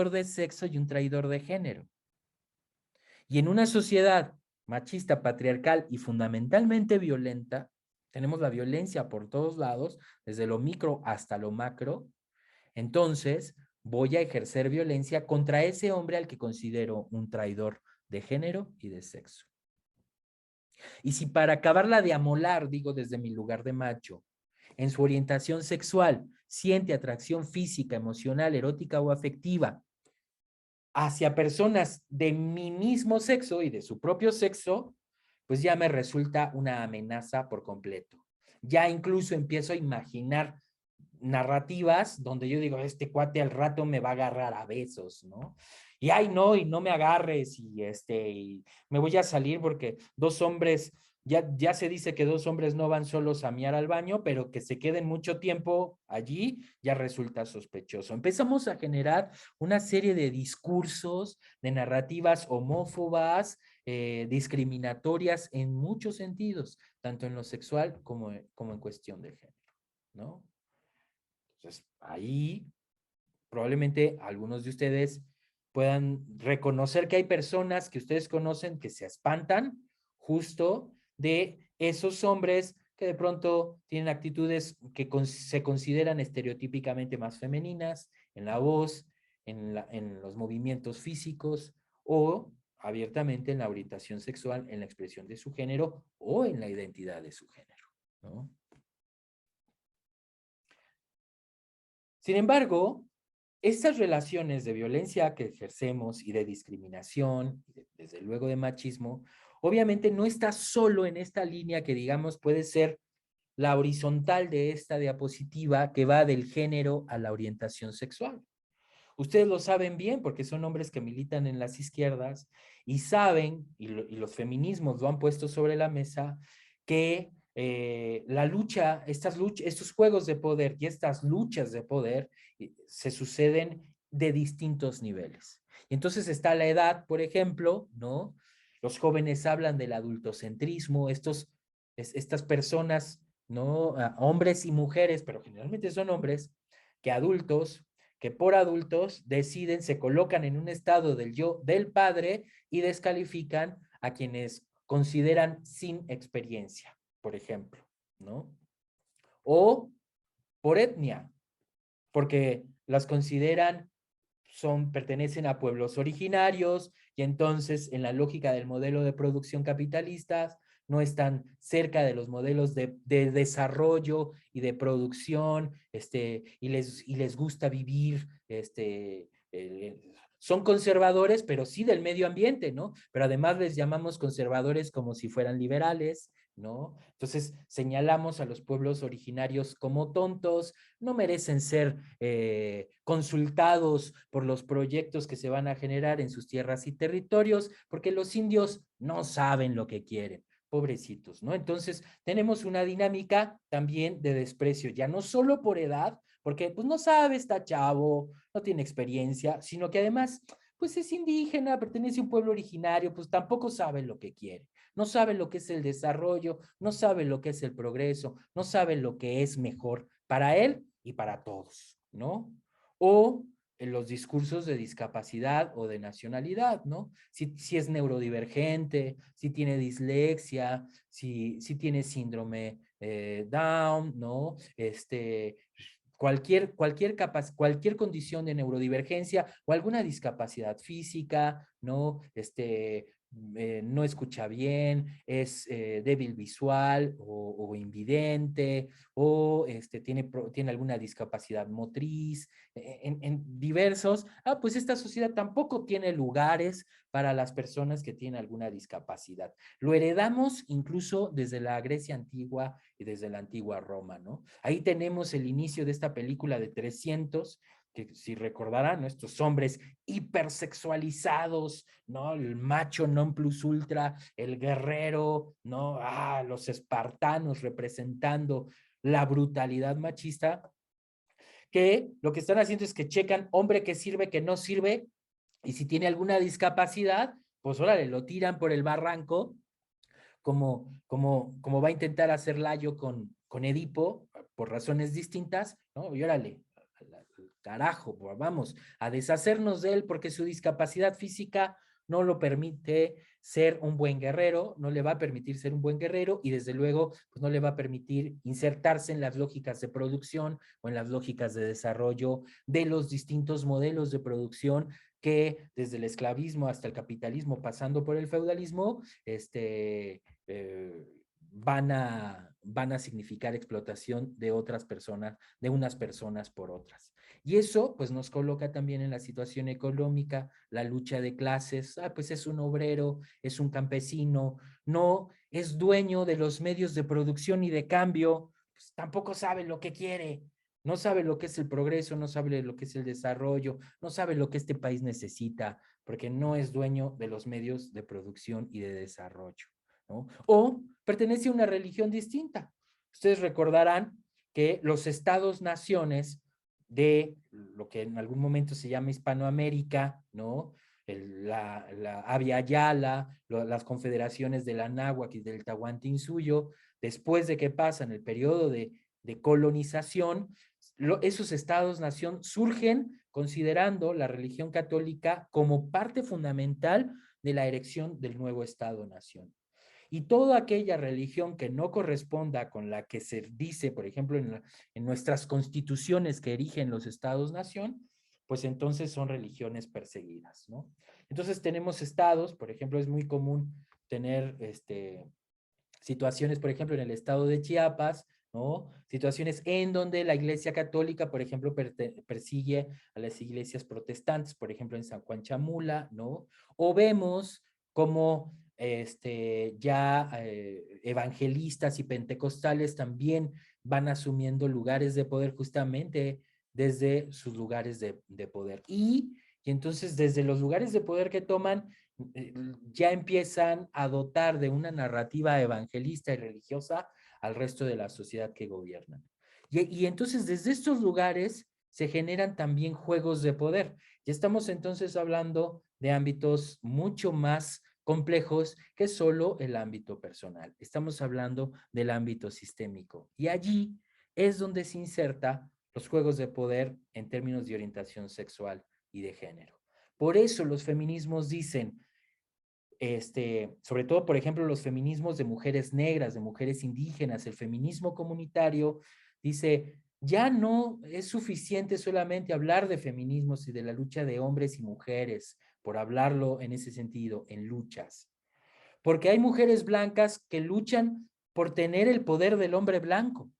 S1: de sexo y un traidor de género. Y en una sociedad machista, patriarcal y fundamentalmente violenta, tenemos la violencia por todos lados, desde lo micro hasta lo macro, entonces voy a ejercer violencia contra ese hombre al que considero un traidor de género y de sexo. Y si para acabarla de amolar, digo desde mi lugar de macho, en su orientación sexual siente atracción física, emocional, erótica o afectiva hacia personas de mi mismo sexo y de su propio sexo, pues ya me resulta una amenaza por completo. Ya incluso empiezo a imaginar narrativas donde yo digo, este cuate al rato me va a agarrar a besos, ¿no? Y ay, no, y no me agarres, y me voy a salir porque dos hombres, ya se dice que dos hombres no van solos a miar al baño, pero que se queden mucho tiempo allí ya resulta sospechoso. Empezamos a generar una serie de discursos, de narrativas homófobas, discriminatorias en muchos sentidos, tanto en lo sexual como en cuestión de género, ¿no? Entonces, ahí probablemente algunos de ustedes puedan reconocer que hay personas que ustedes conocen que se espantan justo de esos hombres que de pronto tienen actitudes que se consideran estereotípicamente más femeninas en la voz, en los movimientos físicos o abiertamente en la orientación sexual, en la expresión de su género o en la identidad de su género, ¿no? Sin embargo, estas relaciones de violencia que ejercemos y de discriminación, desde luego de machismo, obviamente no está solo en esta línea que digamos puede ser la horizontal de esta diapositiva que va del género a la orientación sexual. Ustedes lo saben bien porque son hombres que militan en las izquierdas y saben, y los feminismos lo han puesto sobre la mesa, que la lucha, estos juegos de poder y estas luchas de poder se suceden de distintos niveles. Y entonces está la edad, por ejemplo, ¿no? Los jóvenes hablan del adultocentrismo, estas personas, ¿no? Hombres y mujeres, pero generalmente son hombres, que por adultos deciden, se colocan en un estado del yo del padre y descalifican a quienes consideran sin experiencia, por ejemplo, ¿no? O por etnia, porque las consideran pertenecen a pueblos originarios y entonces en la lógica del modelo de producción capitalista no están cerca de los modelos de desarrollo y de producción, y les gusta vivir, son conservadores, pero sí del medio ambiente, ¿no? Pero además les llamamos conservadores como si fueran liberales, ¿no? Entonces señalamos a los pueblos originarios como tontos, no merecen ser consultados por los proyectos que se van a generar en sus tierras y territorios, porque los indios no saben lo que quieren. Pobrecitos, ¿no? Entonces, tenemos una dinámica también de desprecio, ya no solo por edad, porque pues no sabe, está chavo, no tiene experiencia, sino que además, pues es indígena, pertenece a un pueblo originario, pues tampoco sabe lo que quiere, no sabe lo que es el desarrollo, no sabe lo que es el progreso, no sabe lo que es mejor para él y para todos, ¿no? O en los discursos de discapacidad o de nacionalidad, ¿no? Si es neurodivergente, si tiene dislexia, si tiene síndrome Down, ¿no? Cualquier condición de neurodivergencia o alguna discapacidad física, ¿no? No escucha bien, es débil visual o invidente, o tiene alguna discapacidad motriz, en diversos, pues esta sociedad tampoco tiene lugares para las personas que tienen alguna discapacidad. Lo heredamos incluso desde la Grecia antigua y desde la antigua Roma, ¿no? Ahí tenemos el inicio de esta película de 300, que si recordarán, ¿no? Estos hombres hipersexualizados, ¿no? El macho non plus ultra, el guerrero, ¿no? Los espartanos representando la brutalidad machista, que lo que están haciendo es que checan hombre que sirve, que no sirve, Y si tiene alguna discapacidad, pues órale, lo tiran por el barranco, como va a intentar hacer Layo con Edipo, por razones distintas, ¿no? Y órale, carajo, pues vamos a deshacernos de él porque su discapacidad física no lo permite ser un buen guerrero, no le va a permitir ser un buen guerrero y desde luego pues no le va a permitir insertarse en las lógicas de producción o en las lógicas de desarrollo de los distintos modelos de producción que desde el esclavismo hasta el capitalismo, pasando por el feudalismo, van a significar explotación de otras personas, de unas personas por otras. Y eso pues nos coloca también en la situación económica, la lucha de clases, pues es un obrero, es un campesino, no es dueño de los medios de producción y de cambio, pues tampoco sabe lo que quiere, no sabe lo que es el progreso, no sabe lo que es el desarrollo, no sabe lo que este país necesita, porque no es dueño de los medios de producción y de desarrollo, ¿no? O pertenece a una religión distinta. Ustedes recordarán que los estados-naciones de lo que en algún momento se llama Hispanoamérica, ¿no? La Abya Yala, las confederaciones del Anáhuac y del Tahuantinsuyo, después de que pasan el periodo de colonización, esos estados-nación surgen considerando la religión católica como parte fundamental de la erección del nuevo estado-nación. Y toda aquella religión que no corresponda con la que se dice, por ejemplo, en nuestras constituciones que erigen los estados-nación, pues entonces son religiones perseguidas, ¿no? Entonces tenemos estados, por ejemplo, es muy común tener situaciones, por ejemplo, en el estado de Chiapas, ¿no? Situaciones en donde la Iglesia Católica, por ejemplo, persigue a las iglesias protestantes, por ejemplo, en San Juan Chamula, ¿no? O vemos como ya evangelistas y pentecostales también van asumiendo lugares de poder justamente desde sus lugares de poder. Y entonces desde los lugares de poder que toman, ya empiezan a dotar de una narrativa evangelista y religiosa al resto de la sociedad que gobiernan. Y entonces desde estos lugares se generan también juegos de poder. Ya estamos entonces hablando de ámbitos mucho más complejos que solo el ámbito personal. Estamos hablando del ámbito sistémico. Y allí es donde se inserta los juegos de poder en términos de orientación sexual y de género. Por eso los feminismos dicen, sobre todo, por ejemplo, los feminismos de mujeres negras, de mujeres indígenas, el feminismo comunitario, dice, ya no es suficiente solamente hablar de feminismos y de la lucha de hombres y mujeres, por hablarlo en ese sentido, en luchas. Porque hay mujeres blancas que luchan por tener el poder del hombre blanco,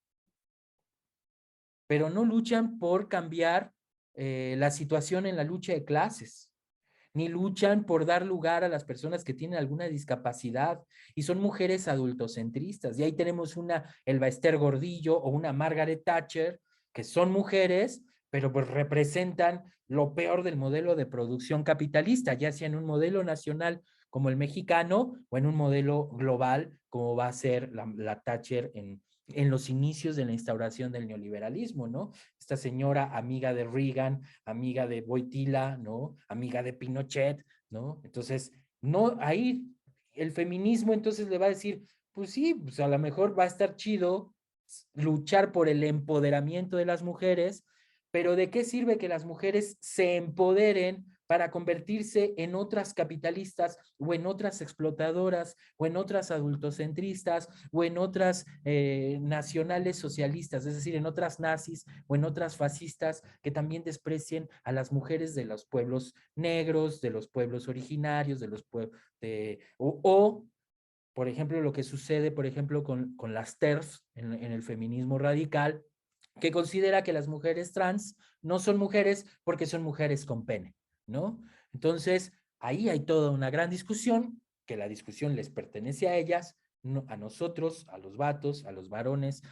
S1: pero no luchan por cambiar la situación en la lucha de clases, ni luchan por dar lugar a las personas que tienen alguna discapacidad y son mujeres adultocentristas. Y ahí tenemos una Elba Ester Gordillo o una Margaret Thatcher, que son mujeres, pero pues representan lo peor del modelo de producción capitalista, ya sea en un modelo nacional como el mexicano o en un modelo global como va a ser la Thatcher en los inicios de la instauración del neoliberalismo, ¿no? Esta señora amiga de Reagan, amiga de Wojtyla, ¿no? Amiga de Pinochet, ¿no? Entonces, no, ahí el feminismo entonces le va a decir, pues sí, pues a lo mejor va a estar chido luchar por el empoderamiento de las mujeres, pero ¿de qué sirve que las mujeres se empoderen para convertirse en otras capitalistas o en otras explotadoras o en otras adultocentristas o en otras nacionales socialistas, es decir, en otras nazis o en otras fascistas que también desprecien a las mujeres de los pueblos negros, de los pueblos originarios, de los pueblos, por ejemplo, lo que sucede, por ejemplo, con las TERFs en el feminismo radical, que considera que las mujeres trans no son mujeres porque son mujeres con pene, ¿no? Entonces, ahí hay toda una gran discusión, que la discusión les pertenece a ellas, no, a nosotros, a los vatos, a los varones,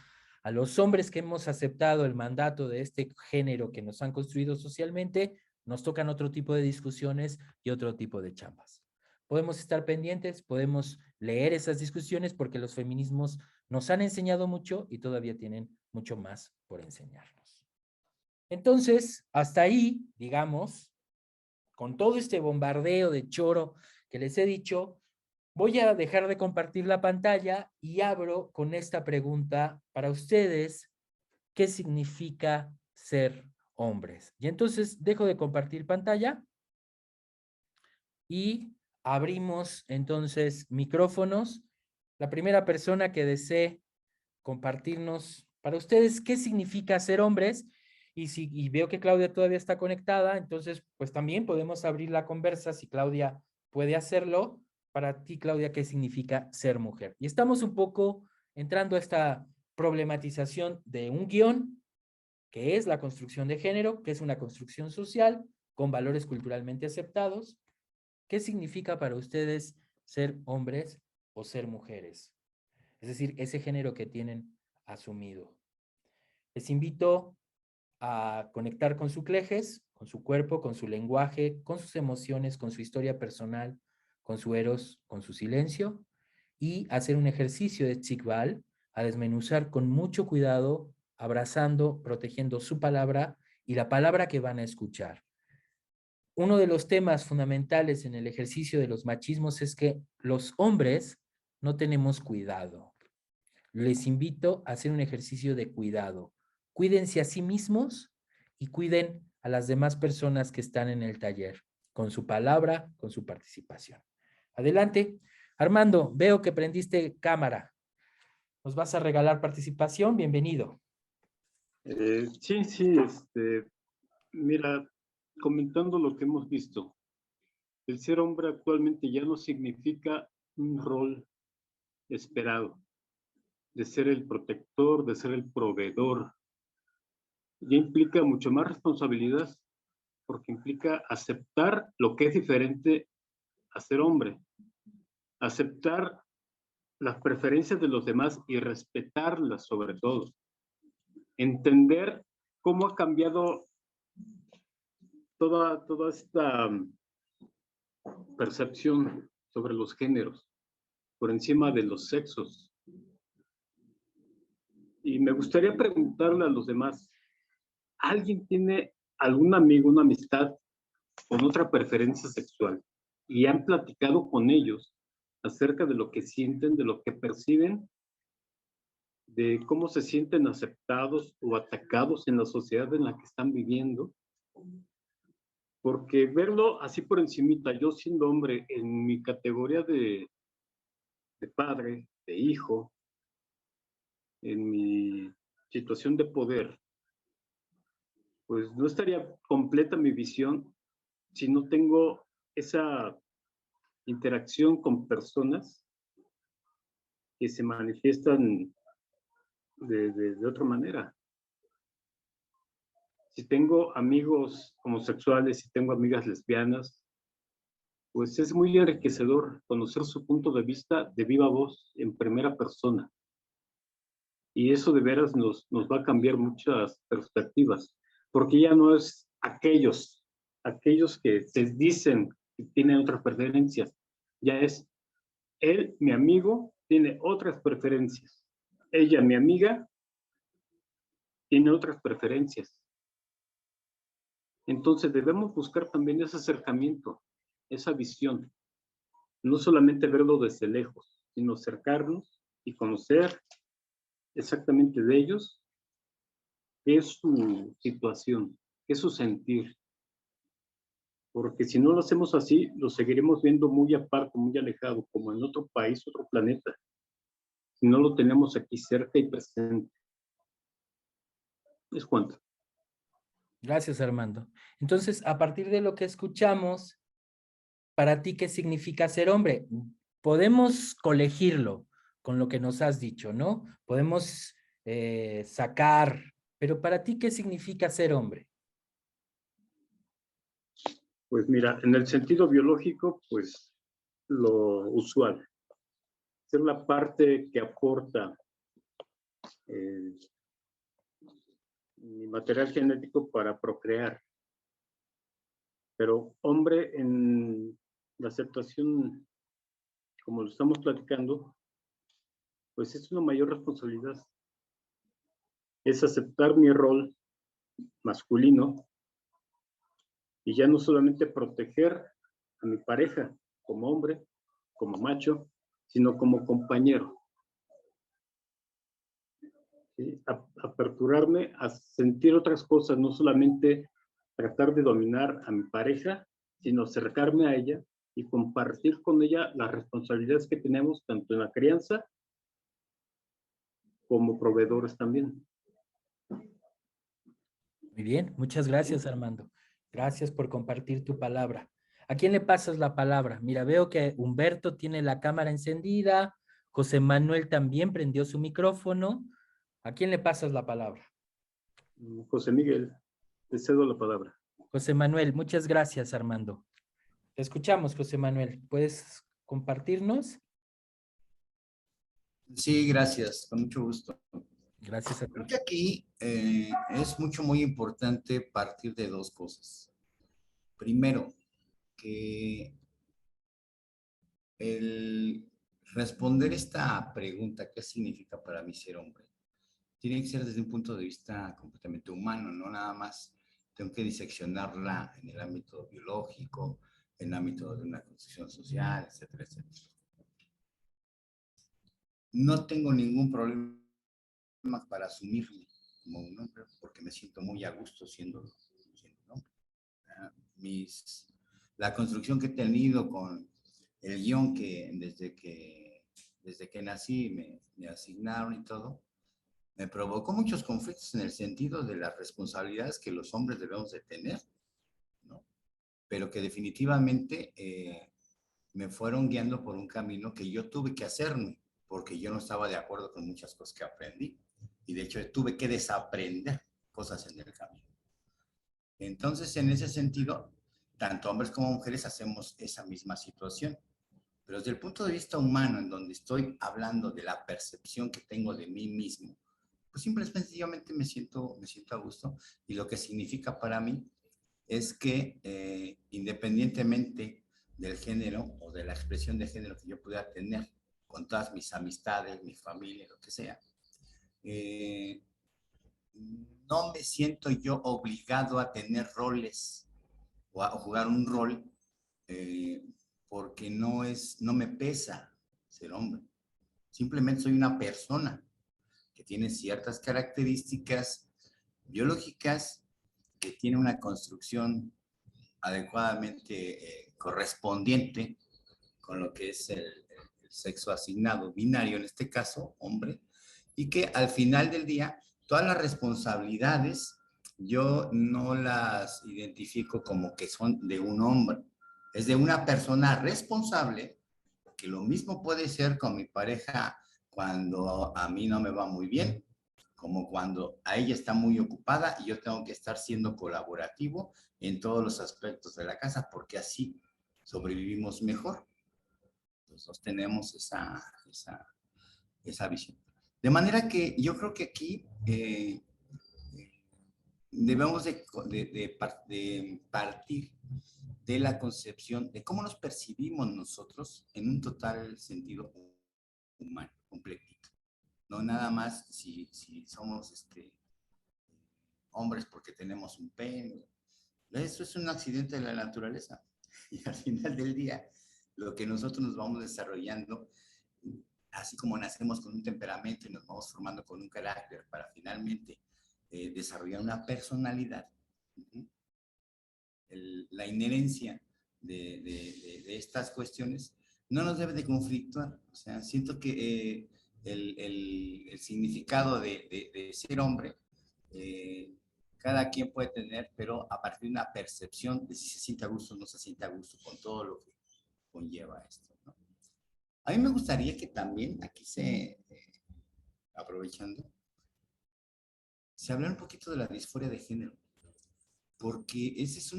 S1: a los hombres que hemos aceptado el mandato de este género que nos han construido socialmente, nos tocan otro tipo de discusiones y otro tipo de chambas. Podemos estar pendientes, podemos leer esas discusiones porque los feminismos nos han enseñado mucho y todavía tienen mucho más por enseñarnos. Entonces, hasta ahí, digamos, con todo este bombardeo de choro que les he dicho, voy a dejar de compartir la pantalla y abro con esta pregunta para ustedes: ¿qué significa ser hombres? Y entonces dejo de compartir pantalla y abrimos entonces micrófonos. La primera persona que desee compartirnos para ustedes qué significa ser hombres, y veo que Claudia todavía está conectada, entonces pues también podemos abrir la conversa si Claudia puede hacerlo. Para ti, Claudia, ¿qué significa ser mujer? Y estamos un poco entrando a esta problematización de un guión que es la construcción de género, que es una construcción social con valores culturalmente aceptados. ¿Qué significa para ustedes ser hombres o ser mujeres? Es decir, ese género que tienen asumido. Les invito a conectar con su clejes, con su cuerpo, con su lenguaje, con sus emociones, con su historia personal, con su eros, con su silencio, y hacer un ejercicio de Tsikval, a desmenuzar con mucho cuidado, abrazando, protegiendo su palabra y la palabra que van a escuchar. Uno de los temas fundamentales en el ejercicio de los machismos es que los hombres no tenemos cuidado. Les invito a hacer un ejercicio de cuidado. Cuídense a sí mismos y cuiden a las demás personas que están en el taller, con su palabra, con su participación. Adelante. Armando, veo que prendiste cámara. ¿Nos vas a regalar participación? Bienvenido.
S3: Sí, sí, mira, comentando lo que hemos visto, el ser hombre actualmente ya no significa un rol esperado, de ser el protector, de ser el proveedor. Ya implica mucho más responsabilidad, porque implica aceptar lo que es diferente a ser hombre, aceptar las preferencias de los demás y respetarlas sobre todo, entender cómo ha cambiado toda esta percepción sobre los géneros por encima de los sexos. Y me gustaría preguntarle a los demás, ¿alguien tiene algún amigo, una amistad con otra preferencia sexual y han platicado con ellos acerca de lo que sienten, de lo que perciben, de cómo se sienten aceptados o atacados en la sociedad en la que están viviendo? Porque verlo así por encimita, yo siendo hombre en mi categoría de padre, de hijo, en mi situación de poder, pues no estaría completa mi visión si no tengo esa interacción con personas que se manifiestan de otra manera. Si tengo amigos homosexuales, si tengo amigas lesbianas, pues es muy enriquecedor conocer su punto de vista de viva voz, en primera persona. Y eso de veras nos va a cambiar muchas perspectivas, porque ya no es aquellos que se dicen que tienen otras preferencias, ya es él, mi amigo, tiene otras preferencias, ella, mi amiga, tiene otras preferencias. Entonces debemos buscar también ese acercamiento, esa visión, no solamente verlo desde lejos, sino acercarnos y conocer exactamente de ellos qué es su situación, qué es su sentir. Porque si no lo hacemos así, lo seguiremos viendo muy aparte, muy alejado, como en otro país, otro planeta. Si no lo tenemos aquí cerca y presente. Es cuanto.
S1: Gracias, Armando. Entonces, a partir de lo que escuchamos, para ti, ¿qué significa ser hombre? Podemos colegirlo con lo que nos has dicho, ¿no? Podemos sacar, pero para ti, ¿qué significa ser hombre?
S3: Pues mira, en el sentido biológico, pues lo usual. Ser la parte que aporta mi material genético para procrear. Pero hombre, en la aceptación, como lo estamos platicando, pues es una mayor responsabilidad. Es aceptar mi rol masculino Y ya no solamente proteger a mi pareja como hombre, como macho, sino como compañero. ¿Sí? Aperturarme a sentir otras cosas, no solamente tratar de dominar a mi pareja, sino acercarme a ella y compartir con ella las responsabilidades que tenemos tanto en la crianza como proveedores también.
S1: Muy bien, muchas gracias, Armando. Gracias por compartir tu palabra. ¿A quién le pasas la palabra? Mira, veo que Humberto tiene la cámara encendida, José Manuel también prendió su micrófono. ¿A quién le pasas la palabra?
S3: José Miguel, te cedo la palabra.
S1: José Manuel, muchas gracias, Armando. Te escuchamos, José Manuel. ¿Puedes compartirnos?
S4: Sí, gracias, con mucho gusto.
S1: Gracias a ti.
S4: Creo que aquí es muy importante partir de dos cosas. Primero, que el responder esta pregunta, ¿qué significa para mí ser hombre? Tiene que ser desde un punto de vista completamente humano, no nada más tengo que diseccionarla en el ámbito biológico, en el ámbito de una construcción social, etcétera, etcétera. No tengo ningún problema para asumirme como un hombre, porque me siento muy a gusto siendo un hombre. La construcción que he tenido con el guión que desde que nací me asignaron y todo, me provocó muchos conflictos en el sentido de las responsabilidades que los hombres debemos de tener, ¿no? Pero que definitivamente me fueron guiando por un camino que yo tuve que hacerme, porque yo no estaba de acuerdo con muchas cosas que aprendí. Y de hecho tuve que desaprender cosas en el camino. Entonces, en ese sentido, tanto hombres como mujeres hacemos esa misma situación. Pero desde el punto de vista humano, en donde estoy hablando de la percepción que tengo de mí mismo, pues simple y sencillamente me siento a gusto. Y lo que significa para mí es que independientemente del género o de la expresión de género que yo pueda tener con todas mis amistades, mi familia, lo que sea, no me siento yo obligado a tener roles o a jugar un rol porque no me pesa ser hombre. Simplemente soy una persona que tiene ciertas características biológicas, que tiene una construcción adecuadamente correspondiente con lo que es el sexo asignado binario, en este caso, hombre, y que al final del día, todas las responsabilidades yo no las identifico como que son de un hombre, es de una persona responsable, que lo mismo puede ser con mi pareja cuando a mí no me va muy bien, como cuando a ella está muy ocupada y yo tengo que estar siendo colaborativo en todos los aspectos de la casa, porque así sobrevivimos mejor. Entonces tenemos esa visión. De manera que yo creo que aquí debemos de partir de la concepción de cómo nos percibimos nosotros en un total sentido humano, completito. No nada más si somos hombres porque tenemos un pene. Eso es un accidente de la naturaleza. Y al final del día, lo que nosotros nos vamos desarrollando, así como nacemos con un temperamento y nos vamos formando con un carácter para finalmente desarrollar una personalidad, la inherencia de estas cuestiones no nos debe de conflictuar. O sea, siento que el significado de ser hombre, cada quien puede tener, pero a partir de una percepción de si se siente a gusto o no se siente a gusto con todo lo que conlleva esto, ¿no? A mí me gustaría que también aquí aprovechando, se hablara un poquito de la disforia de género, porque ese es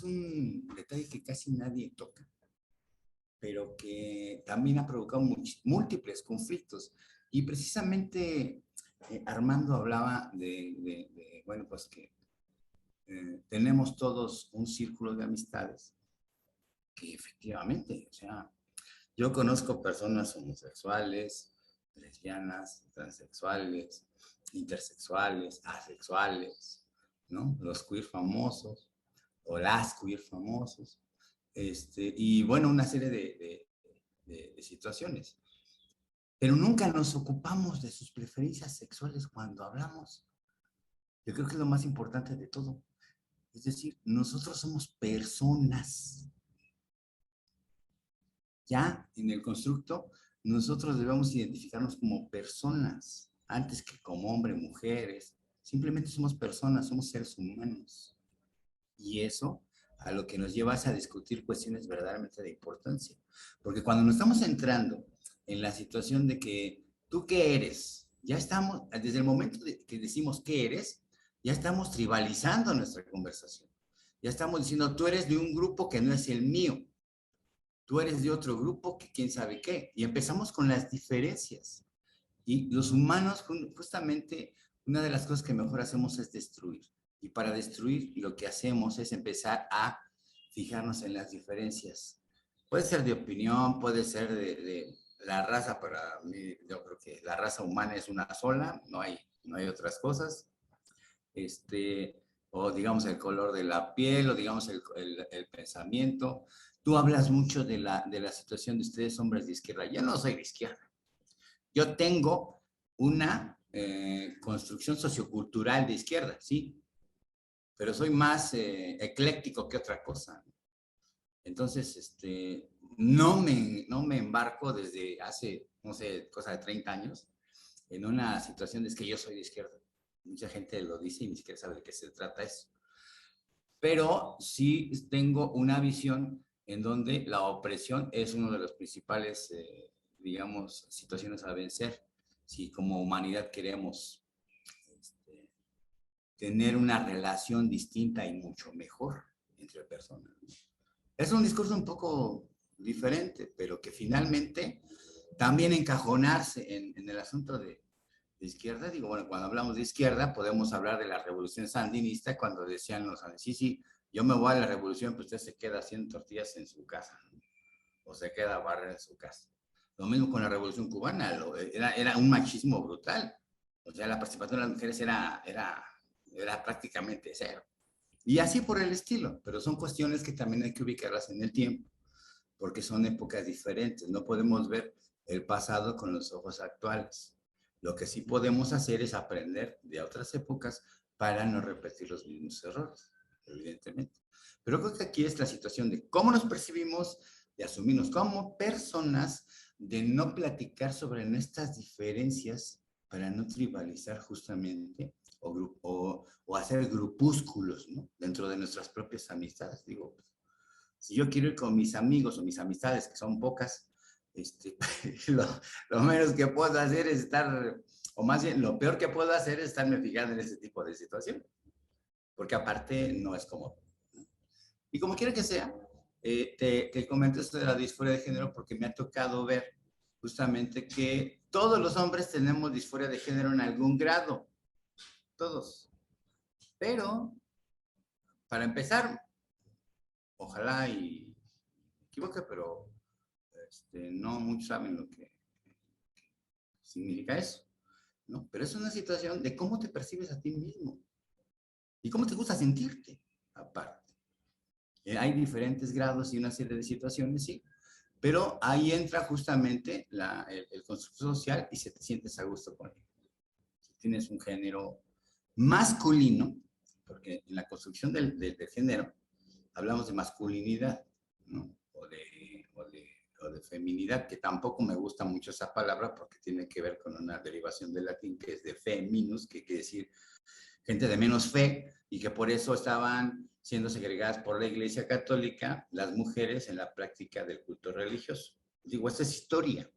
S4: un detalle que casi nadie toca, pero que también ha provocado múltiples conflictos. Y precisamente Armando hablaba bueno, pues que tenemos todos un círculo de amistades que efectivamente, o sea, yo conozco personas homosexuales, lesbianas, transexuales, intersexuales, asexuales, ¿no? Los queer famosos, o las queer famosos, y bueno, una serie de situaciones. Pero nunca nos ocupamos de sus preferencias sexuales cuando hablamos. Yo creo que es lo más importante de todo. Es decir, nosotros somos personas. Ya en el constructo, nosotros debemos identificarnos como personas, antes que como hombres, mujeres. Simplemente somos personas, somos seres humanos. Y eso a lo que nos lleva es a discutir cuestiones verdaderamente de importancia. Porque cuando nos estamos entrando en la situación de que tú qué eres, ya estamos, desde el momento que decimos qué eres, ya estamos tribalizando nuestra conversación. Ya estamos diciendo, tú eres de un grupo que no es el mío. Tú eres de otro grupo que quién sabe qué. Y empezamos con las diferencias. Y los humanos, justamente, una de las cosas que mejor hacemos es destruir. Y para destruir, lo que hacemos es empezar a fijarnos en las diferencias. Puede ser de opinión, puede ser de la raza. Para mí, yo creo que la raza humana es una sola, no hay otras cosas. O digamos el color de la piel, o digamos el pensamiento. Tú hablas mucho de la situación de ustedes, hombres de izquierda. Yo no soy de izquierda. Yo tengo una construcción sociocultural de izquierda, sí, pero soy más ecléctico que otra cosa. Entonces, no me embarco desde hace, no sé, cosa de 30 años, en una situación de es que yo soy de izquierda. Mucha gente lo dice y ni siquiera sabe de qué se trata eso. Pero sí tengo una visión en donde la opresión es uno de los principales, digamos, situaciones a vencer. Si como humanidad queremos tener una relación distinta y mucho mejor entre personas. Es un discurso un poco diferente, pero que finalmente también encajonarse en el asunto de izquierda. Digo, bueno, cuando hablamos de izquierda podemos hablar de la revolución sandinista, cuando decían los sandinistas, sí, yo me voy a la revolución, pues usted se queda haciendo tortillas en su casa, ¿no? O se queda a barrer en su casa. Lo mismo con la revolución cubana, era un machismo brutal. O sea, la participación de las mujeres era prácticamente cero. Y así por el estilo, pero son cuestiones que también hay que ubicarlas en el tiempo, porque son épocas diferentes. No podemos ver el pasado con los ojos actuales. Lo que sí podemos hacer es aprender de otras épocas para no repetir los mismos errores, evidentemente. Pero creo que aquí es la situación de cómo nos percibimos, de asumirnos como personas, de no platicar sobre nuestras diferencias para no tribalizar justamente o hacer grupúsculos, ¿no? Dentro de nuestras propias amistades. Digo, si yo quiero ir con mis amigos o mis amistades, que son pocas, lo menos que puedo hacer es estar, o más bien, lo peor que puedo hacer es estarme fijando en ese tipo de situación, porque aparte no es cómodo. Y como quiera que sea, te comento esto de la disforia de género porque me ha tocado ver justamente que todos los hombres tenemos disforia de género en algún grado, todos. Pero, para empezar, ojalá y me equivoque, pero no muchos saben lo que significa eso, ¿no? Pero es una situación de cómo te percibes a ti mismo y cómo te gusta sentirte, aparte. Hay diferentes grados y una serie de situaciones, sí, pero ahí entra justamente el constructo social y si te sientes a gusto con él. Si tienes un género masculino, porque en la construcción del género hablamos de masculinidad, ¿no? O de feminidad, que tampoco me gusta mucho esa palabra porque tiene que ver con una derivación del latín que es de feminus, que quiere decir gente de menos fe, y que por eso estaban siendo segregadas por la Iglesia Católica las mujeres en la práctica del culto religioso. Digo, esta es historia,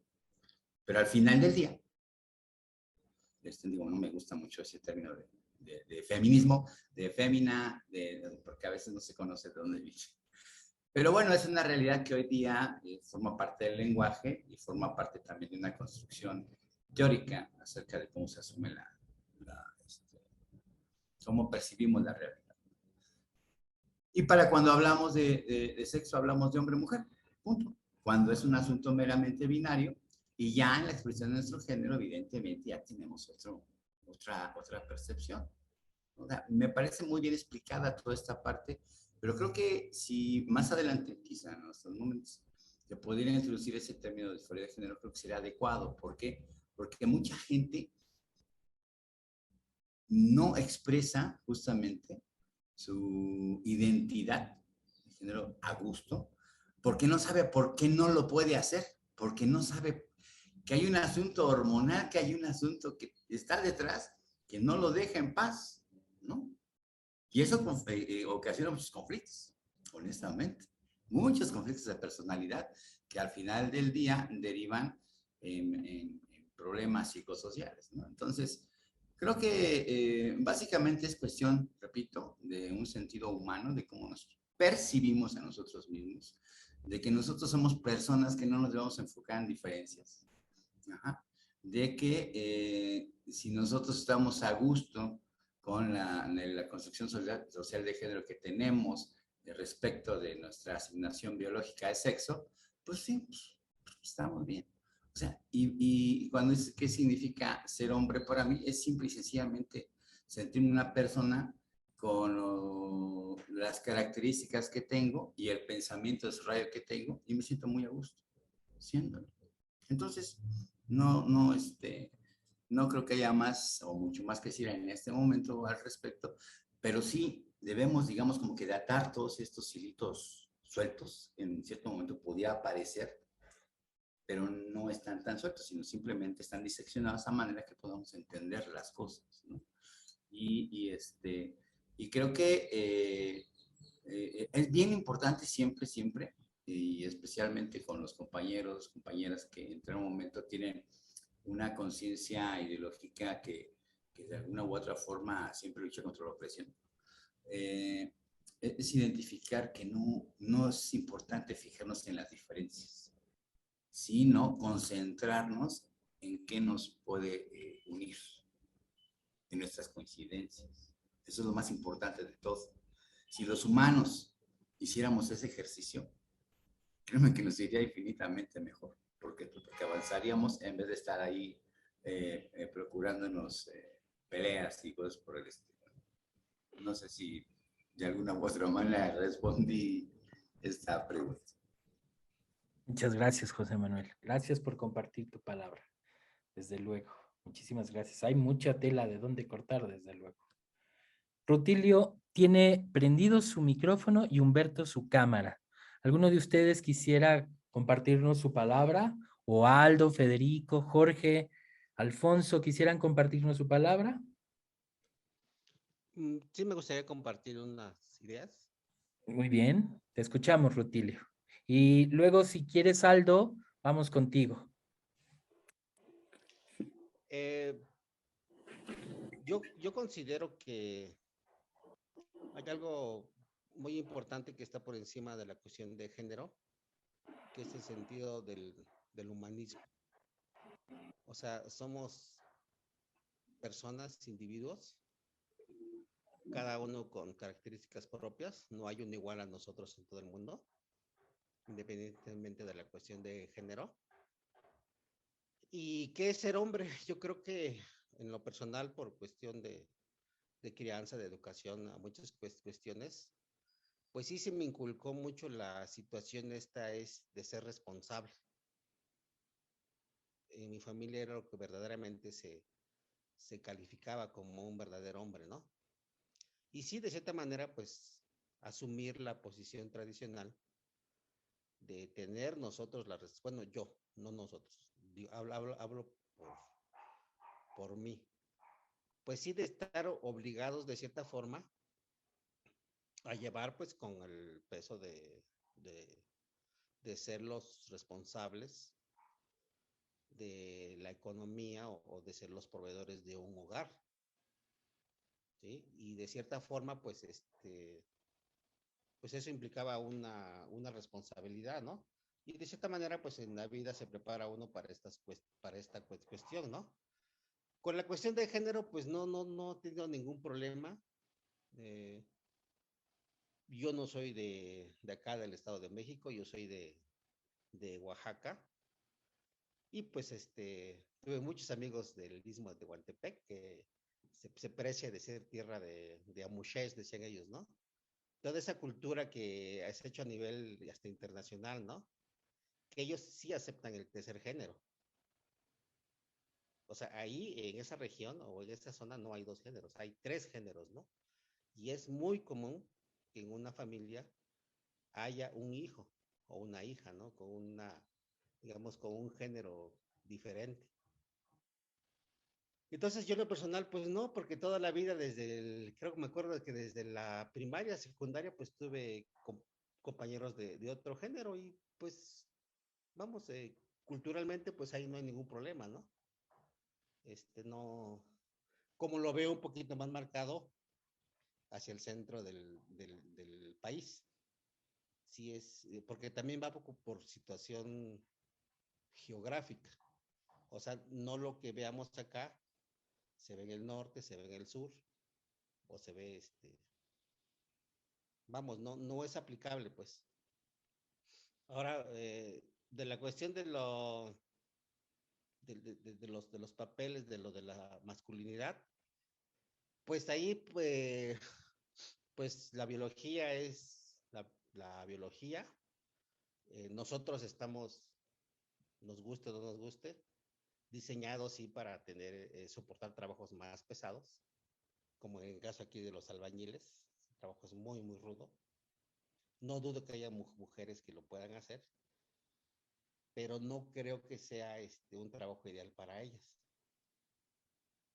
S4: pero al final del día, digo, no me gusta mucho ese término de feminismo, de fémina, porque a veces no se conoce de dónde viene. Pero bueno, es una realidad que hoy día forma parte del lenguaje y forma parte también de una construcción teórica acerca de cómo se asume cómo percibimos la realidad. Y para cuando hablamos de sexo, hablamos de hombre-mujer, punto. Cuando es un asunto meramente binario, y ya en la expresión de nuestro género, evidentemente, ya tenemos otra percepción. O sea, me parece muy bien explicada toda esta parte Pero creo que si más adelante, quizá en estos momentos, se pudiera introducir ese término de disforia de género, creo que sería adecuado. ¿Por qué? Porque mucha gente no expresa justamente su identidad de género a gusto, porque no sabe por qué no lo puede hacer, porque no sabe que hay un asunto hormonal, que hay un asunto que está detrás, que no lo deja en paz, ¿no? Y eso ocasiona muchos conflictos, honestamente. Muchos conflictos de personalidad que al final del día derivan en problemas psicosociales, ¿no? Entonces, creo que básicamente es cuestión, repito, de un sentido humano, de cómo nos percibimos a nosotros mismos, de que nosotros somos personas que no nos debemos enfocar en diferencias. Ajá. De que si nosotros estamos a gusto con la construcción social de género que tenemos respecto de nuestra asignación biológica de sexo, pues sí, pues, estamos bien. O sea, y cuando dices qué significa ser hombre para mí, es simple y sencillamente sentirme una persona con las características que tengo y el pensamiento desarrollado que tengo, y me siento muy a gusto siéndolo. Entonces, no creo que haya más o mucho más que decir en este momento al respecto, pero sí debemos, digamos, como que de atar todos estos hilitos sueltos, en cierto momento podía aparecer, pero no están tan sueltos, sino simplemente están diseccionados a manera que podamos entender las cosas, ¿no? Y creo que es bien importante siempre, y especialmente con los compañeros, compañeras que en un momento tienen una conciencia ideológica que de alguna u otra forma siempre lucha contra la opresión. Es identificar que no es importante fijarnos en las diferencias, sino concentrarnos en qué nos puede unir, en nuestras coincidencias. Eso es lo más importante de todo. Si los humanos hiciéramos ese ejercicio, créeme que nos iría infinitamente mejor, porque avanzaríamos en vez de estar ahí procurándonos peleas y cosas por el estilo. No sé si de alguna u otra manera respondí esta pregunta.
S1: Muchas gracias, José Manuel. Gracias por compartir tu palabra. Desde luego. Muchísimas gracias. Hay mucha tela de dónde cortar, desde luego. Rutilio tiene prendido su micrófono y Humberto su cámara. ¿Alguno de ustedes quisiera compartirnos su palabra? ¿O Aldo, Federico, Jorge, Alfonso quisieran compartirnos su palabra?
S5: Sí, me gustaría compartir unas ideas.
S1: Muy bien, te escuchamos, Rutilio. Y luego, si quieres, Aldo, vamos contigo.
S5: Eh, yo considero que hay algo muy importante que está por encima de la cuestión de género, que es el sentido del humanismo. O sea, somos personas, individuos, cada uno con características propias. No hay un igual a nosotros en todo el mundo, independientemente de la cuestión de género. ¿Y qué es ser hombre? Yo creo que en lo personal, por cuestión de crianza, de educación, a muchas cuestiones, pues sí se me inculcó mucho la situación esta es de ser responsable. En mi familia era lo que verdaderamente se calificaba como un verdadero hombre, ¿no? Y sí, de cierta manera, pues asumir la posición tradicional de tener nosotros bueno, yo, no nosotros, hablo por mí. Pues sí, de estar obligados de cierta forma a llevar pues con el peso de ser los responsables de la economía o de ser los proveedores de un hogar, ¿sí? Y de cierta forma, pues eso implicaba una responsabilidad, ¿no? Y de cierta manera, pues en la vida se prepara uno para esta cuestión, ¿no? Con la cuestión de género, pues no he tenido ningún problema. Yo no soy de acá, del Estado de México, yo soy de Oaxaca. Y pues tuve muchos amigos del istmo de Tehuantepec que se precia de ser tierra de amuchés, decían ellos, ¿no? toda esa cultura que has hecho a nivel hasta internacional, ¿no? Que ellos sí aceptan el tercer género. O sea, ahí en esa región o en esa zona no hay dos géneros, hay tres géneros, ¿no? Y es muy común que en una familia haya un hijo o una hija, ¿no? Con una, digamos, con un género diferente. Entonces yo en lo personal, pues no, porque toda la vida creo que me acuerdo que desde la primaria, secundaria, pues tuve compañeros de otro género y pues, vamos, culturalmente, pues ahí no hay ningún problema, ¿no? No, como lo veo un poquito más marcado hacia el centro del país. Sí es, porque también va poco por situación geográfica. O sea, no lo que veamos acá se ve en el norte, se ve en el sur, o se ve, vamos, no es aplicable, pues. Ahora, de la cuestión de los papeles, de la masculinidad, pues ahí, pues la biología es la biología. Nosotros estamos, nos guste o no nos guste, diseñados sí para soportar trabajos más pesados, como en el caso aquí de los albañiles, el trabajo es muy, muy rudo. No dudo que haya mujeres que lo puedan hacer, pero no creo que sea un trabajo ideal para ellas.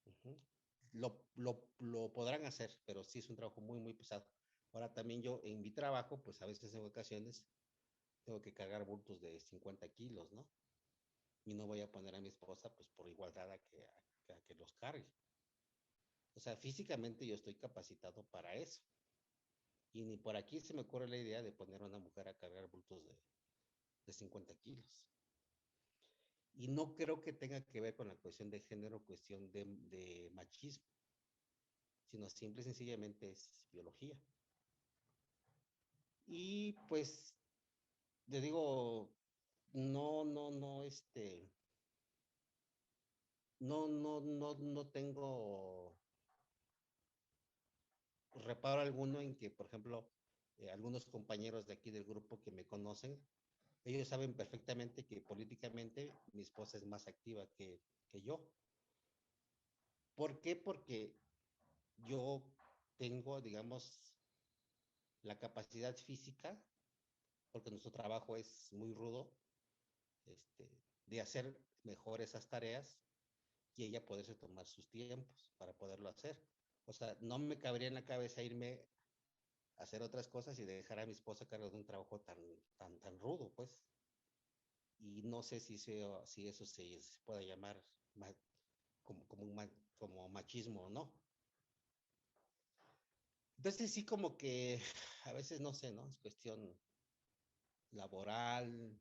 S5: Uh-huh. Lo podrán hacer, pero sí es un trabajo muy, muy pesado. Ahora también yo en mi trabajo, pues a veces en ocasiones tengo que cargar bultos de 50 kilos, ¿no? Y no voy a poner a mi esposa, pues por igualdad a que los cargue. O sea, físicamente yo estoy capacitado para eso. Y ni por aquí se me ocurre la idea de poner a una mujer a cargar bultos de 50 kilos. Y no creo que tenga que ver con la cuestión de género, cuestión de machismo, sino simple y sencillamente es biología. Y pues, le digo, no tengo reparo alguno en que, por ejemplo, algunos compañeros de aquí del grupo que me conocen, ellos saben perfectamente que políticamente mi esposa es más activa que yo. ¿Por qué? Porque yo tengo, digamos, la capacidad física, porque nuestro trabajo es muy rudo, de hacer mejor esas tareas y ella poderse tomar sus tiempos para poderlo hacer. O sea, no me cabría en la cabeza irme a hacer otras cosas y dejar a mi esposa a cargo de un trabajo tan rudo, pues. Y no sé si eso se puede llamar como machismo o no. Entonces sí como que a veces no sé, ¿no? Es cuestión laboral,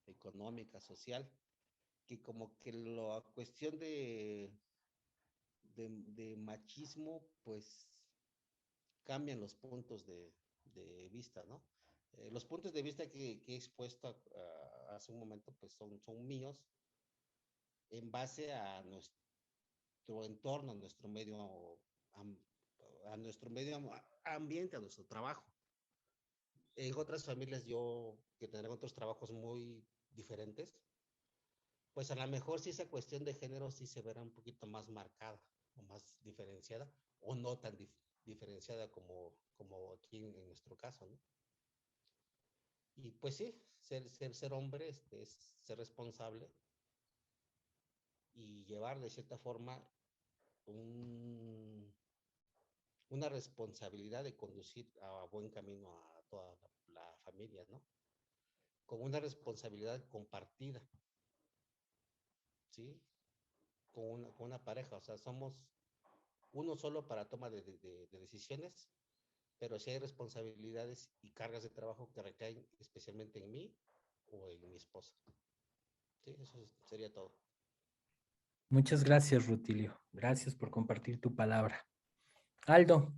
S5: económica, social, que como que la cuestión de machismo, pues cambian los puntos de vista, ¿no? Los puntos de vista que he expuesto hace un momento, pues son míos en base a nuestro entorno, a nuestro medio ambiente, a nuestro trabajo. En otras familias que tendrán otros trabajos muy diferentes, pues a lo mejor sí esa cuestión de género sí se verá un poquito más marcada o más diferenciada o no tan diferenciada como aquí en nuestro caso, ¿no? Y pues sí, ser hombre es ser responsable y llevar de cierta forma una responsabilidad de conducir a buen camino a toda la familia, ¿no? Con una responsabilidad compartida, ¿sí? Con una pareja, o sea, somos uno solo para toma de decisiones, pero sí hay responsabilidades y cargas de trabajo que recaen especialmente en mí o en mi esposa. Sí, eso sería todo.
S1: Muchas gracias, Rutilio. Gracias por compartir tu palabra. Aldo,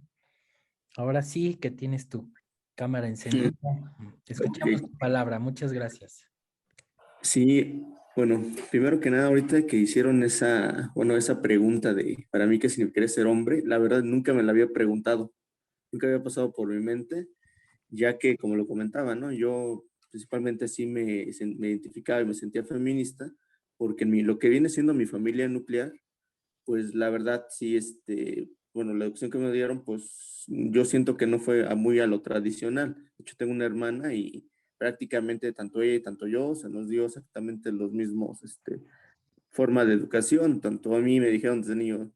S1: ahora sí que tienes tu cámara encendida. Escuchamos tu palabra. Muchas gracias.
S6: Sí, bueno, primero que nada, ahorita que hicieron esa pregunta de, para mí, ¿qué significa ser hombre? La verdad, nunca me la había preguntado. nunca había pasado por mi mente, ya que, como lo comentaba, ¿no? Yo principalmente sí me identificaba y me sentía feminista, porque lo que viene siendo mi familia nuclear, pues la verdad sí, bueno, la educación que me dieron, pues yo siento que no fue muy a lo tradicional. De hecho, tengo una hermana y prácticamente tanto ella y tanto yo se nos dio exactamente los mismos, forma de educación. Tanto a mí me dijeron desde niño,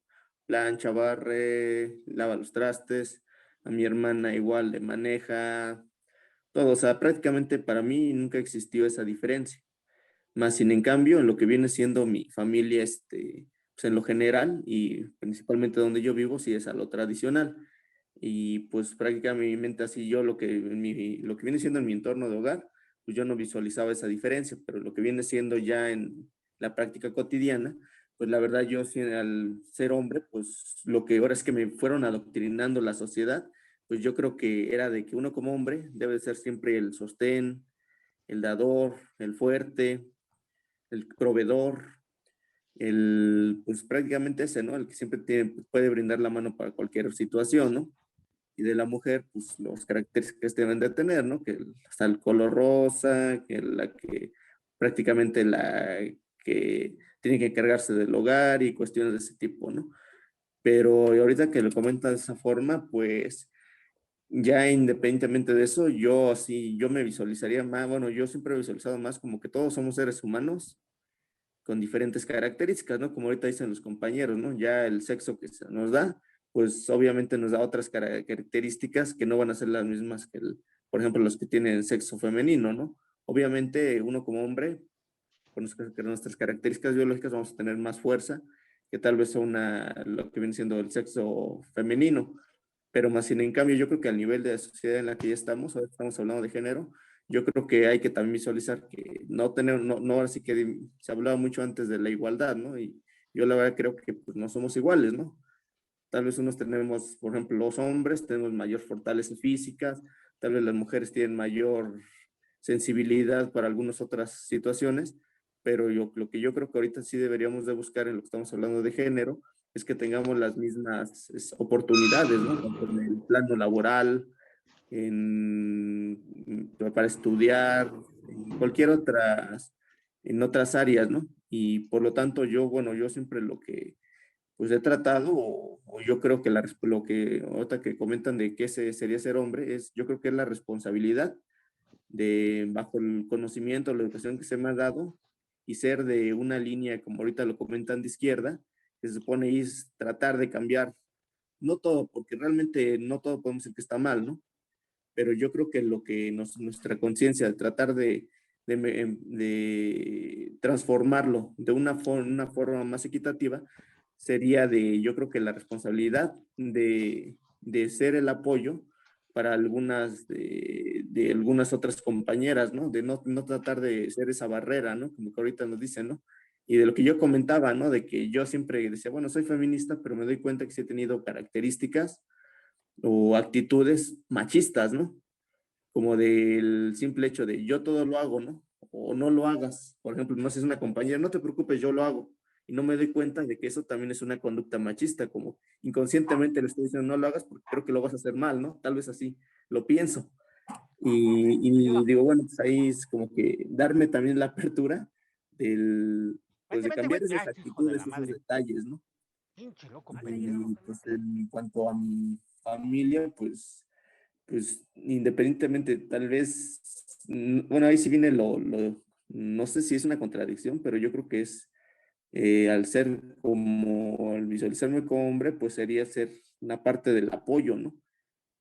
S6: plancha, barre, lava los trastes, a mi hermana igual le maneja, todo. O sea, prácticamente para mí nunca existió esa diferencia. Más sin en cambio, en lo que viene siendo mi familia, pues en lo general y principalmente donde yo vivo, sí es a lo tradicional. Y pues prácticamente así yo lo que viene siendo en mi entorno de hogar, pues yo no visualizaba esa diferencia, pero lo que viene siendo ya en la práctica cotidiana, pues la verdad yo al ser hombre, pues lo que ahora es que me fueron adoctrinando la sociedad, pues yo creo que era de que uno como hombre debe ser siempre el sostén, el dador, el fuerte, el proveedor, pues prácticamente ese, ¿no? El que siempre puede brindar la mano para cualquier situación, ¿no? Y de la mujer, pues los características que deben de tener, ¿no? Que está el color rosa, que la que prácticamente la que tiene que encargarse del hogar y cuestiones de ese tipo, ¿no? Pero ahorita que lo comenta de esa forma, pues ya independientemente de eso, yo me visualizaría más, bueno, yo siempre he visualizado más como que todos somos seres humanos con diferentes características, ¿no? Como ahorita dicen los compañeros, ¿no? Ya el sexo que se nos da, pues obviamente nos da otras características que no van a ser las mismas que, por ejemplo, los que tienen sexo femenino, ¿no? Obviamente uno como hombre, con nuestras características biológicas vamos a tener más fuerza que tal vez lo que viene siendo el sexo femenino, pero más sin en cambio yo creo que al nivel de la sociedad en la que ya estamos, ahora estamos hablando de género, yo creo que hay que también visualizar que no así que se hablaba mucho antes de la igualdad, ¿no? Y yo la verdad creo que pues, no somos iguales, ¿no? Tal vez unos tenemos, por ejemplo, los hombres tenemos mayor fortaleza físicas, tal vez las mujeres tienen mayor sensibilidad para algunas otras situaciones, pero lo que yo creo que ahorita sí deberíamos de buscar en lo que estamos hablando de género es que tengamos las mismas oportunidades, ¿no? Tanto en el plano laboral, para estudiar, en otras áreas, ¿no? Y por lo tanto bueno, yo siempre lo que pues he tratado, o yo creo que lo que ahorita que comentan de qué sería ser hombre, yo creo que es la responsabilidad bajo el conocimiento, la educación que se me ha dado, y ser de una línea, como ahorita lo comentan, de izquierda, que se supone es tratar de cambiar, no todo, porque realmente no todo podemos decir que está mal, ¿no? Pero yo creo que nuestra conciencia, de tratar de transformarlo de una forma más equitativa, sería yo creo que la responsabilidad de ser el apoyo para de algunas otras compañeras, ¿no? De no tratar de ser esa barrera, ¿no? Como que ahorita nos dicen, ¿no? Y de lo que yo comentaba, ¿no? De que yo siempre decía, bueno, soy feminista, pero me doy cuenta que sí he tenido características o actitudes machistas, ¿no? Como del simple hecho de yo todo lo hago, ¿no? O no lo hagas. Por ejemplo, no sé, si es una compañera, no te preocupes, yo lo hago. Y no me doy cuenta de que eso también es una conducta machista, como inconscientemente le estoy diciendo no lo hagas porque creo que lo vas a hacer mal, ¿no? Tal vez así lo pienso. Y digo, bueno, pues ahí es como que darme también la apertura pues de cambiar esas actitudes, esos detalles, ¿no?
S7: Pinche loco,
S6: Y pues en cuanto a mi familia, pues independientemente, tal vez, bueno, ahí sí viene no sé si es una contradicción, pero yo creo que es, al visualizarme como hombre, pues sería ser una parte del apoyo, ¿no?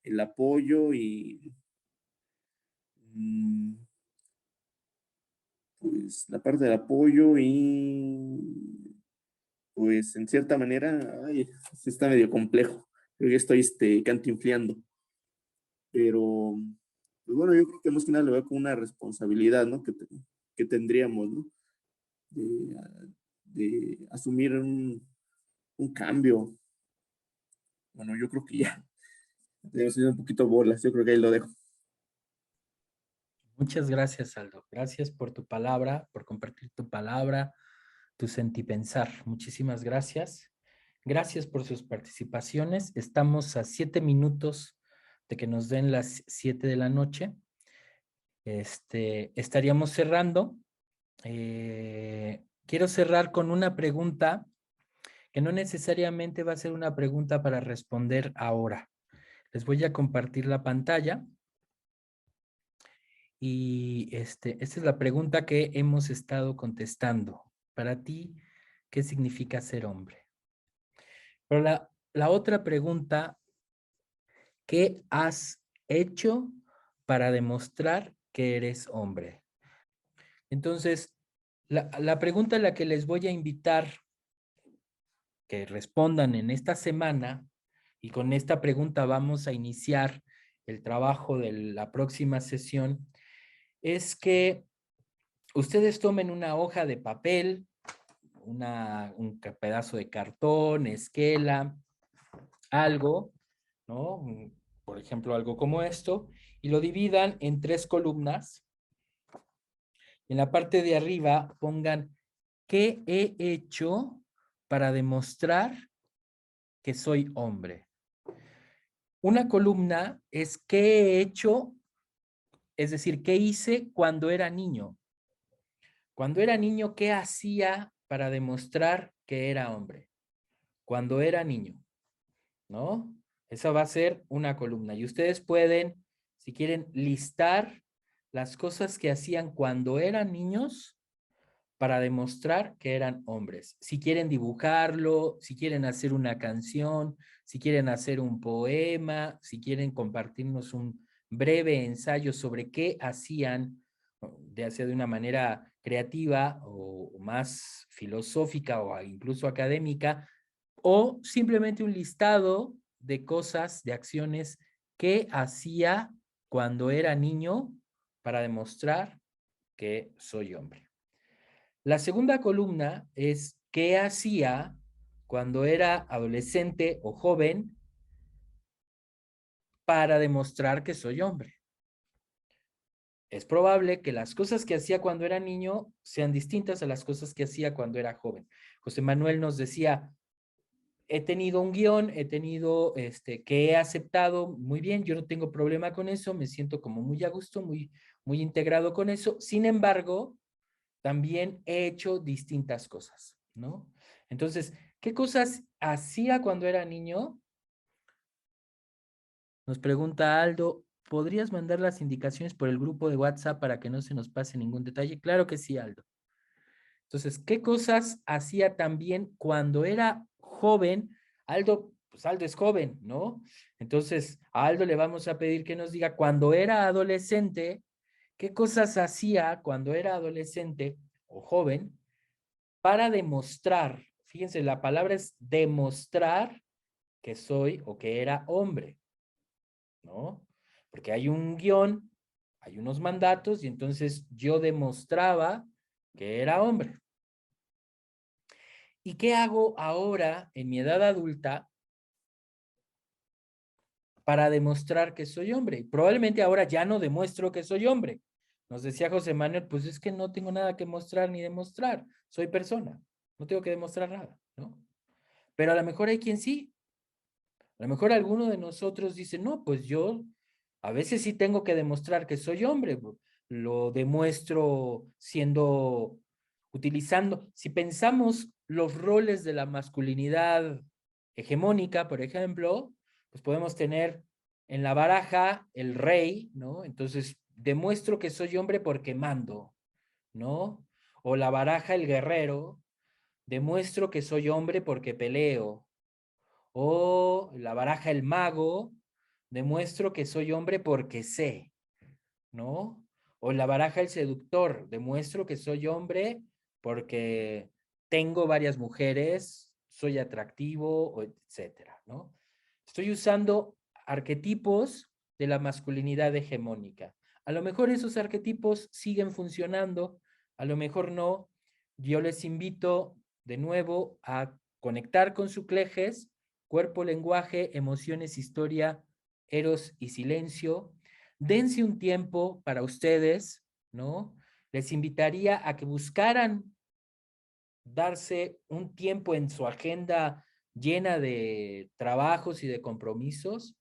S6: El apoyo y, mm, pues, la parte del apoyo y, pues, en cierta manera, ay, sí está medio complejo. Creo que estoy, cantinfleando. Pero, pues bueno, yo creo que más que nada lo veo como una responsabilidad, ¿no? Que tendríamos, ¿no? De, de asumir un cambio. Bueno, yo creo que ya. Debe ser un poquito bolas, yo creo que ahí lo dejo.
S1: Muchas gracias, Aldo. Gracias por tu palabra, por compartir tu palabra, tu sentipensar. Muchísimas gracias. Gracias por sus participaciones. Estamos a 7 minutos de que nos den las 7 de la noche, estaríamos cerrando. Quiero cerrar con una pregunta que no necesariamente va a ser una pregunta para responder ahora. Les voy a compartir la pantalla. Y esta es la pregunta que hemos estado contestando. Para ti, ¿qué significa ser hombre? Pero la otra pregunta, ¿qué has hecho para demostrar que eres hombre? Entonces, la pregunta a la que les voy a invitar que respondan en esta semana, y con esta pregunta vamos a iniciar el trabajo de la próxima sesión, es que ustedes tomen una hoja de papel, un pedazo de cartón, esquela, algo, ¿no? Por ejemplo, algo como esto, y lo dividan en 3 columnas. En la parte de arriba pongan ¿qué he hecho para demostrar que soy hombre? Una columna es ¿qué he hecho? Es decir, ¿qué hice cuando era niño? Cuando era niño, ¿qué hacía para demostrar que era hombre? Cuando era niño, ¿no? Esa va a ser una columna. Y ustedes pueden, si quieren, listar las cosas que hacían cuando eran niños para demostrar que eran hombres. Si quieren dibujarlo, si quieren hacer una canción, si quieren hacer un poema, si quieren compartirnos un breve ensayo sobre qué hacían, ya sea de una manera creativa o más filosófica o incluso académica, o simplemente un listado de cosas, de acciones que hacía cuando era niño para demostrar que soy hombre. La segunda columna es qué hacía cuando era adolescente o joven para demostrar que soy hombre. Es probable que las cosas que hacía cuando era niño sean distintas a las cosas que hacía cuando era joven. José Manuel nos decía, he tenido un guión, he tenido que he aceptado muy bien, yo no tengo problema con eso, me siento como muy a gusto, muy integrado con eso. Sin embargo, también he hecho distintas cosas, ¿no? Entonces, ¿qué cosas hacía cuando era niño? Nos pregunta Aldo, ¿podrías mandar las indicaciones por el grupo de WhatsApp para que no se nos pase ningún detalle? Claro que sí, Aldo. Entonces, ¿qué cosas hacía también cuando era joven? Aldo, pues Aldo es joven, ¿no? Entonces, a Aldo le vamos a pedir que nos diga cuando era adolescente, ¿qué cosas hacía cuando era adolescente o joven para demostrar? Fíjense, la palabra es demostrar que soy o que era hombre, ¿no? Porque hay un guión, hay unos mandatos y entonces yo demostraba que era hombre. ¿Y qué hago ahora en mi edad adulta para demostrar que soy hombre? Probablemente ahora ya no demuestro que soy hombre. Nos decía José Manuel, pues es que no tengo nada que mostrar ni demostrar. Soy persona, no tengo que demostrar nada, ¿no? Pero a lo mejor hay quien sí. A lo mejor alguno de nosotros dice, no, pues yo a veces sí tengo que demostrar que soy hombre. Lo demuestro utilizando, si pensamos los roles de la masculinidad hegemónica, por ejemplo, pues podemos tener en la baraja el rey, ¿no? Entonces, demuestro que soy hombre porque mando, ¿no? O la baraja el guerrero, demuestro que soy hombre porque peleo. O la baraja el mago, demuestro que soy hombre porque sé, ¿no? O la baraja el seductor, demuestro que soy hombre porque tengo varias mujeres, soy atractivo, etcétera, ¿no? Estoy usando arquetipos de la masculinidad hegemónica. A lo mejor esos arquetipos siguen funcionando, a lo mejor no. Yo les invito de nuevo a conectar con su clejes, cuerpo, lenguaje, emociones, historia, eros y silencio. Dense un tiempo para ustedes, ¿no? Les invitaría a que buscaran darse un tiempo en su agenda llena de trabajos y de compromisos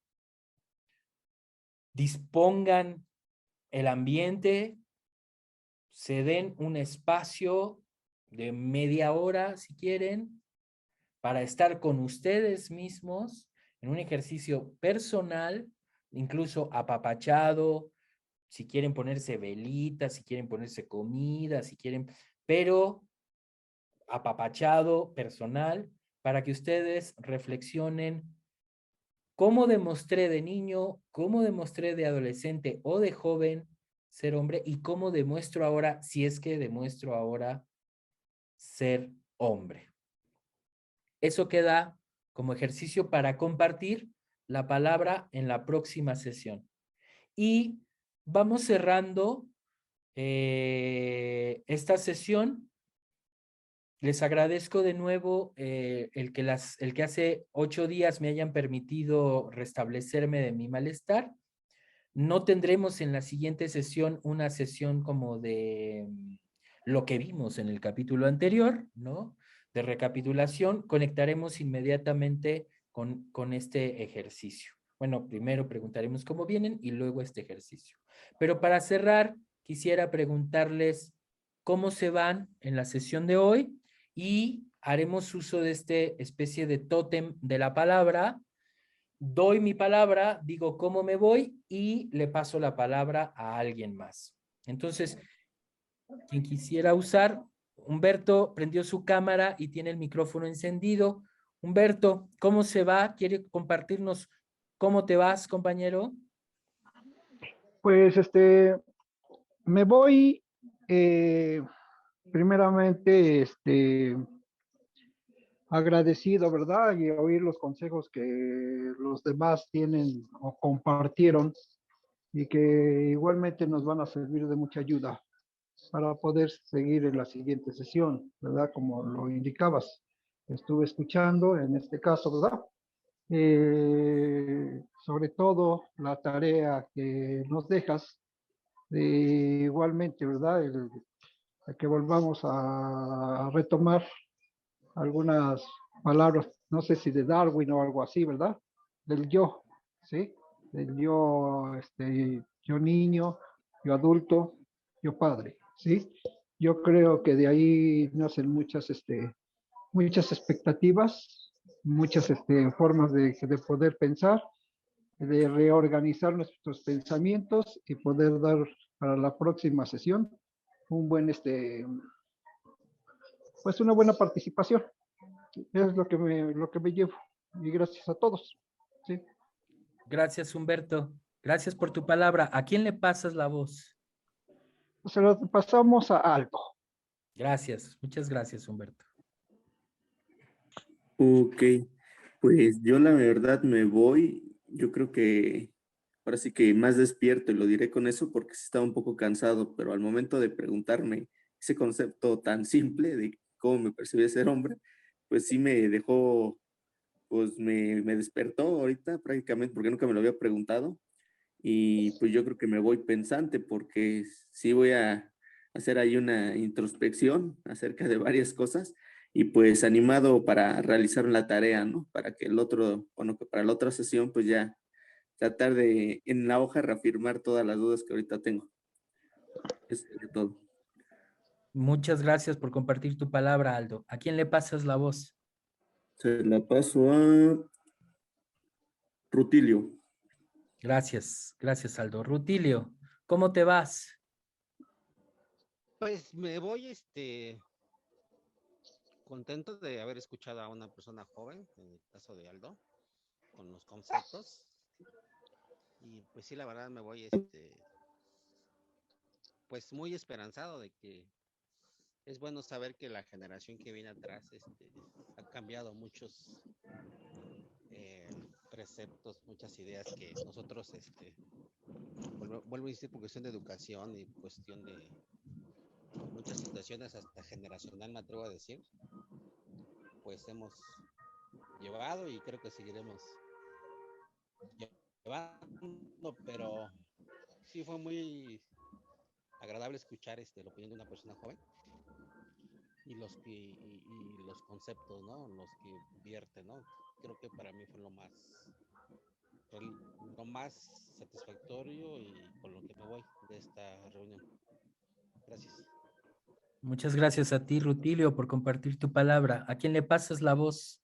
S1: dispongan el ambiente, se den un espacio de media hora, si quieren, para estar con ustedes mismos en un ejercicio personal, incluso apapachado, si quieren ponerse velitas, si quieren ponerse comida, si quieren, pero apapachado, personal, para que ustedes reflexionen cómo demostré de niño, cómo demostré de adolescente o de joven ser hombre y cómo demuestro ahora, si es que demuestro ahora ser hombre. Eso queda como ejercicio para compartir la palabra en la próxima sesión. Y vamos cerrando esta sesión. Les agradezco de nuevo el que hace 8 días me hayan permitido restablecerme de mi malestar. No tendremos en la siguiente sesión una sesión como de lo que vimos en el capítulo anterior, ¿no? De recapitulación. Conectaremos inmediatamente con este ejercicio. Bueno, primero preguntaremos cómo vienen y luego este ejercicio. Pero para cerrar, quisiera preguntarles cómo se van en la sesión de hoy y haremos uso de este especie de tótem de la palabra. Doy mi palabra, digo cómo me voy y le paso la palabra a alguien más. Entonces, quien quisiera usar, Humberto prendió su cámara y tiene el micrófono encendido. Humberto, ¿cómo se va? ¿Quiere compartirnos cómo te vas, compañero?
S2: Pues me voy primeramente agradecido, ¿verdad? Y oír los consejos que los demás tienen o compartieron y que igualmente nos van a servir de mucha ayuda para poder seguir en la siguiente sesión, ¿verdad? Como lo indicabas. Estuve escuchando en este caso, ¿verdad? Sobre todo la tarea que nos dejas, igualmente, ¿verdad? El que volvamos a retomar algunas palabras, no sé si de Darwin o algo así, ¿verdad? Del yo, ¿sí? Del yo, yo niño, yo adulto, yo padre, ¿sí? Yo creo que de ahí nacen muchas expectativas, muchas formas de poder pensar, de reorganizar nuestros pensamientos y poder dar para la próxima sesión un buen, pues una buena participación. Es lo que me llevo. Y gracias a todos. ¿Sí?
S1: Gracias, Humberto. Gracias por tu palabra. ¿A quién le pasas la voz?
S2: Se lo pasamos a Aldo.
S1: Gracias, muchas gracias, Humberto.
S6: Ok, pues yo la verdad me voy, yo creo que ahora sí que más despierto y lo diré con eso porque sí estaba un poco cansado, pero al momento de preguntarme ese concepto tan simple de cómo me percibía ser hombre, pues sí me dejó, pues me despertó ahorita prácticamente porque nunca me lo había preguntado y pues yo creo que me voy pensante porque sí voy a hacer ahí una introspección acerca de varias cosas y pues animado para realizar la tarea, ¿no? Para que el otro, bueno, que para la otra sesión pues ya tratar de en la hoja reafirmar todas las dudas que ahorita tengo. Eso es todo.
S1: Muchas gracias por compartir tu palabra, Aldo. ¿A quién le pasas la voz?
S6: Se la paso a Rutilio.
S1: Gracias, gracias, Aldo. Rutilio, ¿cómo te vas?
S5: Pues me voy, contento de haber escuchado a una persona joven, en el caso de Aldo, con los conceptos. Y pues sí, la verdad me voy, pues muy esperanzado de que es bueno saber que la generación que viene atrás, ha cambiado muchos preceptos, muchas ideas que nosotros, vuelvo a insistir, por cuestión de educación y cuestión de muchas situaciones hasta generacional, me atrevo a decir, pues hemos llevado y creo que seguiremos llevando, pero sí fue muy agradable escuchar la opinión de una persona joven y los conceptos, ¿no? Los que vierte, ¿no? Creo que para mí fue lo más lo más satisfactorio y con lo que me voy de esta reunión. Gracias.
S1: Muchas gracias a ti, Rutilio, por compartir tu palabra. ¿A quién le pasas la voz?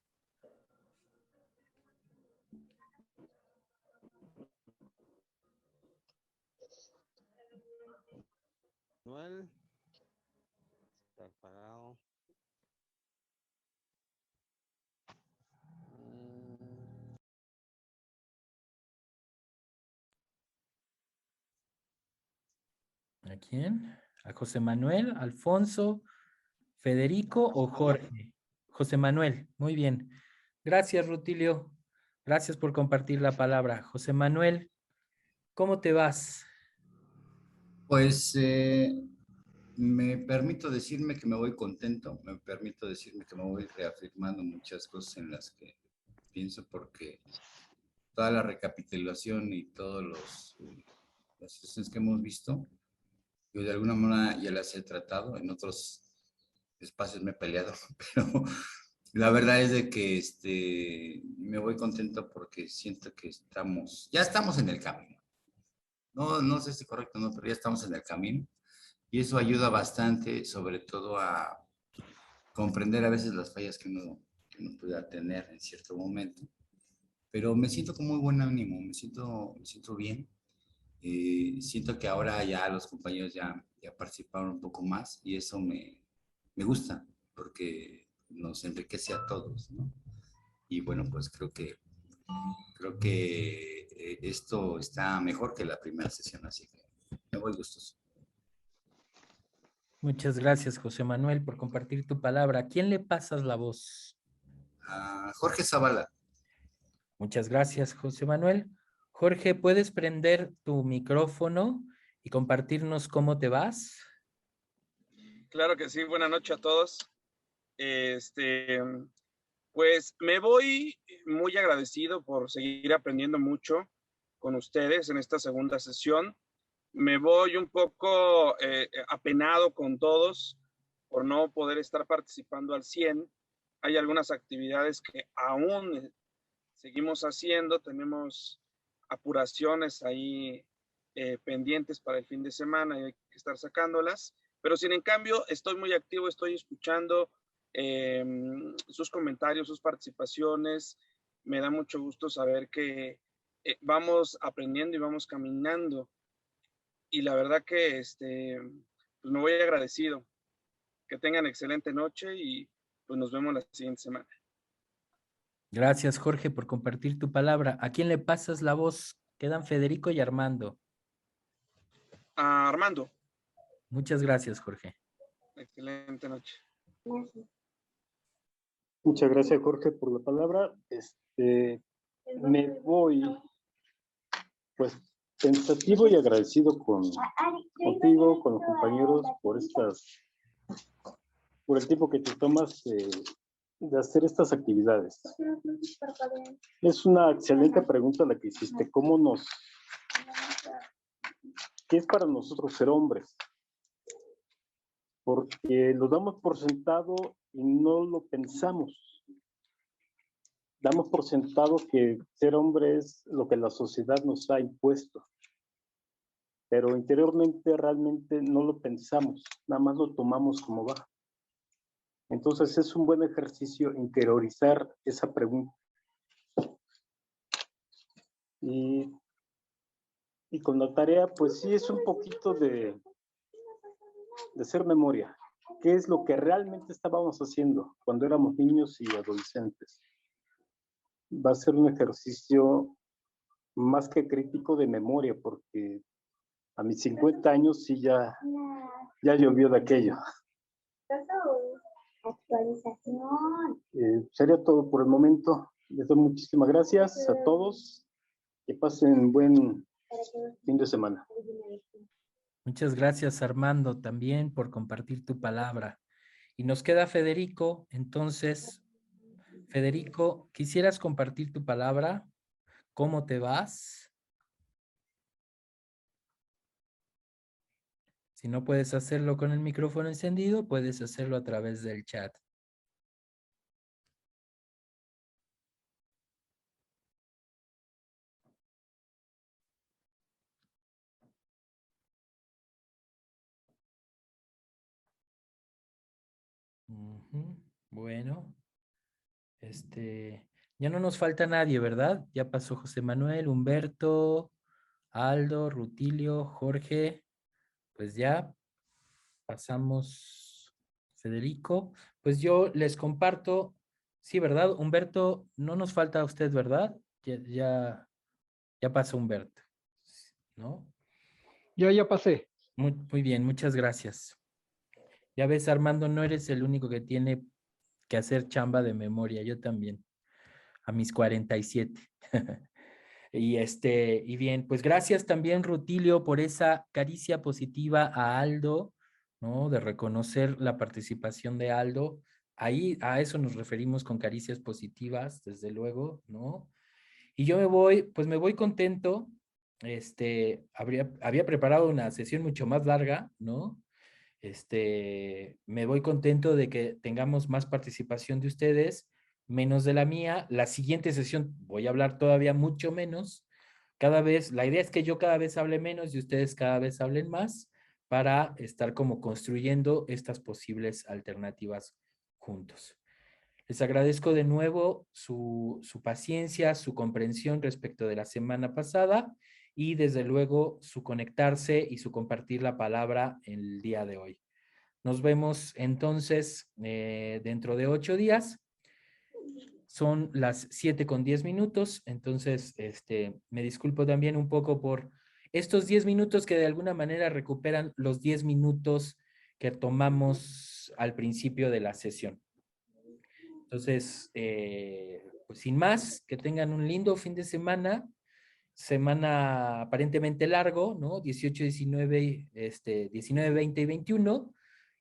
S5: Manuel, está apagado.
S1: ¿A quién? ¿A José Manuel, Alfonso, Federico o Jorge? José Manuel, muy bien. Gracias, Rutilio. Gracias por compartir la palabra. José Manuel, ¿cómo te vas?
S4: Pues me permito decirme que me voy contento, me permito decirme que me voy reafirmando muchas cosas en las que pienso, porque toda la recapitulación y todas las sesiones que hemos visto, yo de alguna manera ya las he tratado, en otros espacios me he peleado, pero la verdad es de que me voy contento porque siento que ya estamos en el camino. No sé si correcto o no, pero ya estamos en el camino. Y eso ayuda bastante, sobre todo a comprender a veces las fallas que uno pueda tener en cierto momento. Pero me siento con muy buen ánimo, me siento bien. Siento que ahora ya los compañeros ya participaron un poco más y eso me gusta porque nos enriquece a todos, ¿no? Y bueno, pues creo que esto está mejor que la primera sesión, así que me voy gustoso.
S1: Muchas gracias, José Manuel, por compartir tu palabra. ¿A quién le pasas la voz?
S4: A Jorge Zavala.
S1: Muchas gracias, José Manuel. Jorge, ¿puedes prender tu micrófono y compartirnos cómo te vas?
S7: Claro que sí, buenas noches a todos. Pues me voy muy agradecido por seguir aprendiendo mucho con ustedes en esta segunda sesión. Me voy un poco apenado con todos por no poder estar participando al 100. Hay algunas actividades que aún seguimos haciendo, tenemos apuraciones ahí pendientes para el fin de semana y hay que estar sacándolas, pero sin en cambio estoy muy activo, estoy escuchando sus comentarios, sus participaciones. Me da mucho gusto saber que vamos aprendiendo y vamos caminando. Y la verdad que pues me voy agradecido. Que tengan excelente noche y pues nos vemos la siguiente semana.
S1: Gracias, Jorge, por compartir tu palabra. ¿A quién le pasas la voz? Quedan Federico y Armando.
S7: A Armando.
S1: Muchas gracias, Jorge.
S7: Excelente noche.
S8: Muchas gracias, Jorge, por la palabra. Me voy, pues, pensativo y agradecido contigo, con los compañeros, por el tiempo que te tomas de hacer estas actividades. Es una excelente pregunta la que hiciste. ¿Qué es para nosotros ser hombres? Porque lo damos por sentado y no lo pensamos. Damos por sentado que ser hombre es lo que la sociedad nos ha impuesto. Pero interiormente realmente no lo pensamos, nada más lo tomamos como va. Entonces es un buen ejercicio interiorizar esa pregunta. Y con la tarea, pues sí, es un poquito de hacer memoria. ¿Qué es lo que realmente estábamos haciendo cuando éramos niños y adolescentes? Va a ser un ejercicio más que crítico de memoria, porque a mis 50 años sí ya llovió de aquello. Actualización. Sería todo por el momento. Les doy muchísimas gracias a todos. Que pasen buen fin de semana.
S1: Muchas gracias, Armando, también por compartir tu palabra. Y nos queda Federico. Entonces, Federico, ¿quisieras compartir tu palabra? ¿Cómo te vas? Si no puedes hacerlo con el micrófono encendido, puedes hacerlo a través del chat. Bueno, ya no nos falta nadie, ¿verdad? Ya pasó José Manuel, Humberto, Aldo, Rutilio, Jorge, pues ya pasamos Federico. Pues yo les comparto, sí, ¿verdad? Humberto, no nos falta a usted, ¿verdad? Ya pasó Humberto, ¿no?
S2: Ya pasé.
S1: Muy bien, muchas gracias. Ya ves, Armando, no eres el único que tiene que hacer chamba de memoria, yo también, a mis 47. Y bien, pues gracias también, Rutilio, por esa caricia positiva a Aldo, ¿no? De reconocer la participación de Aldo. Ahí a eso nos referimos con caricias positivas, desde luego, ¿no? Y yo pues me voy contento. Había preparado una sesión mucho más larga, ¿no? Me voy contento de que tengamos más participación de ustedes, menos de la mía. La siguiente sesión voy a hablar todavía mucho menos. La idea es que yo cada vez hable menos y ustedes cada vez hablen más para estar como construyendo estas posibles alternativas juntos. Les agradezco de nuevo su paciencia, su comprensión respecto de la semana pasada y desde luego su conectarse y su compartir la palabra el día de hoy. Nos vemos entonces dentro de 8 días. Son las 7:10, entonces me disculpo también un poco por estos 10 minutos que de alguna manera recuperan los 10 minutos que tomamos al principio de la sesión. Entonces, pues sin más, que tengan un lindo fin de semana aparentemente largo, ¿no? 18, 19, 19, 20 y 21,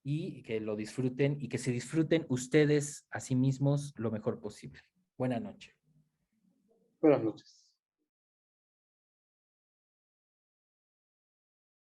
S1: y que lo disfruten y que se disfruten ustedes a sí mismos lo mejor posible. Buenas noches.
S8: Buenas noches.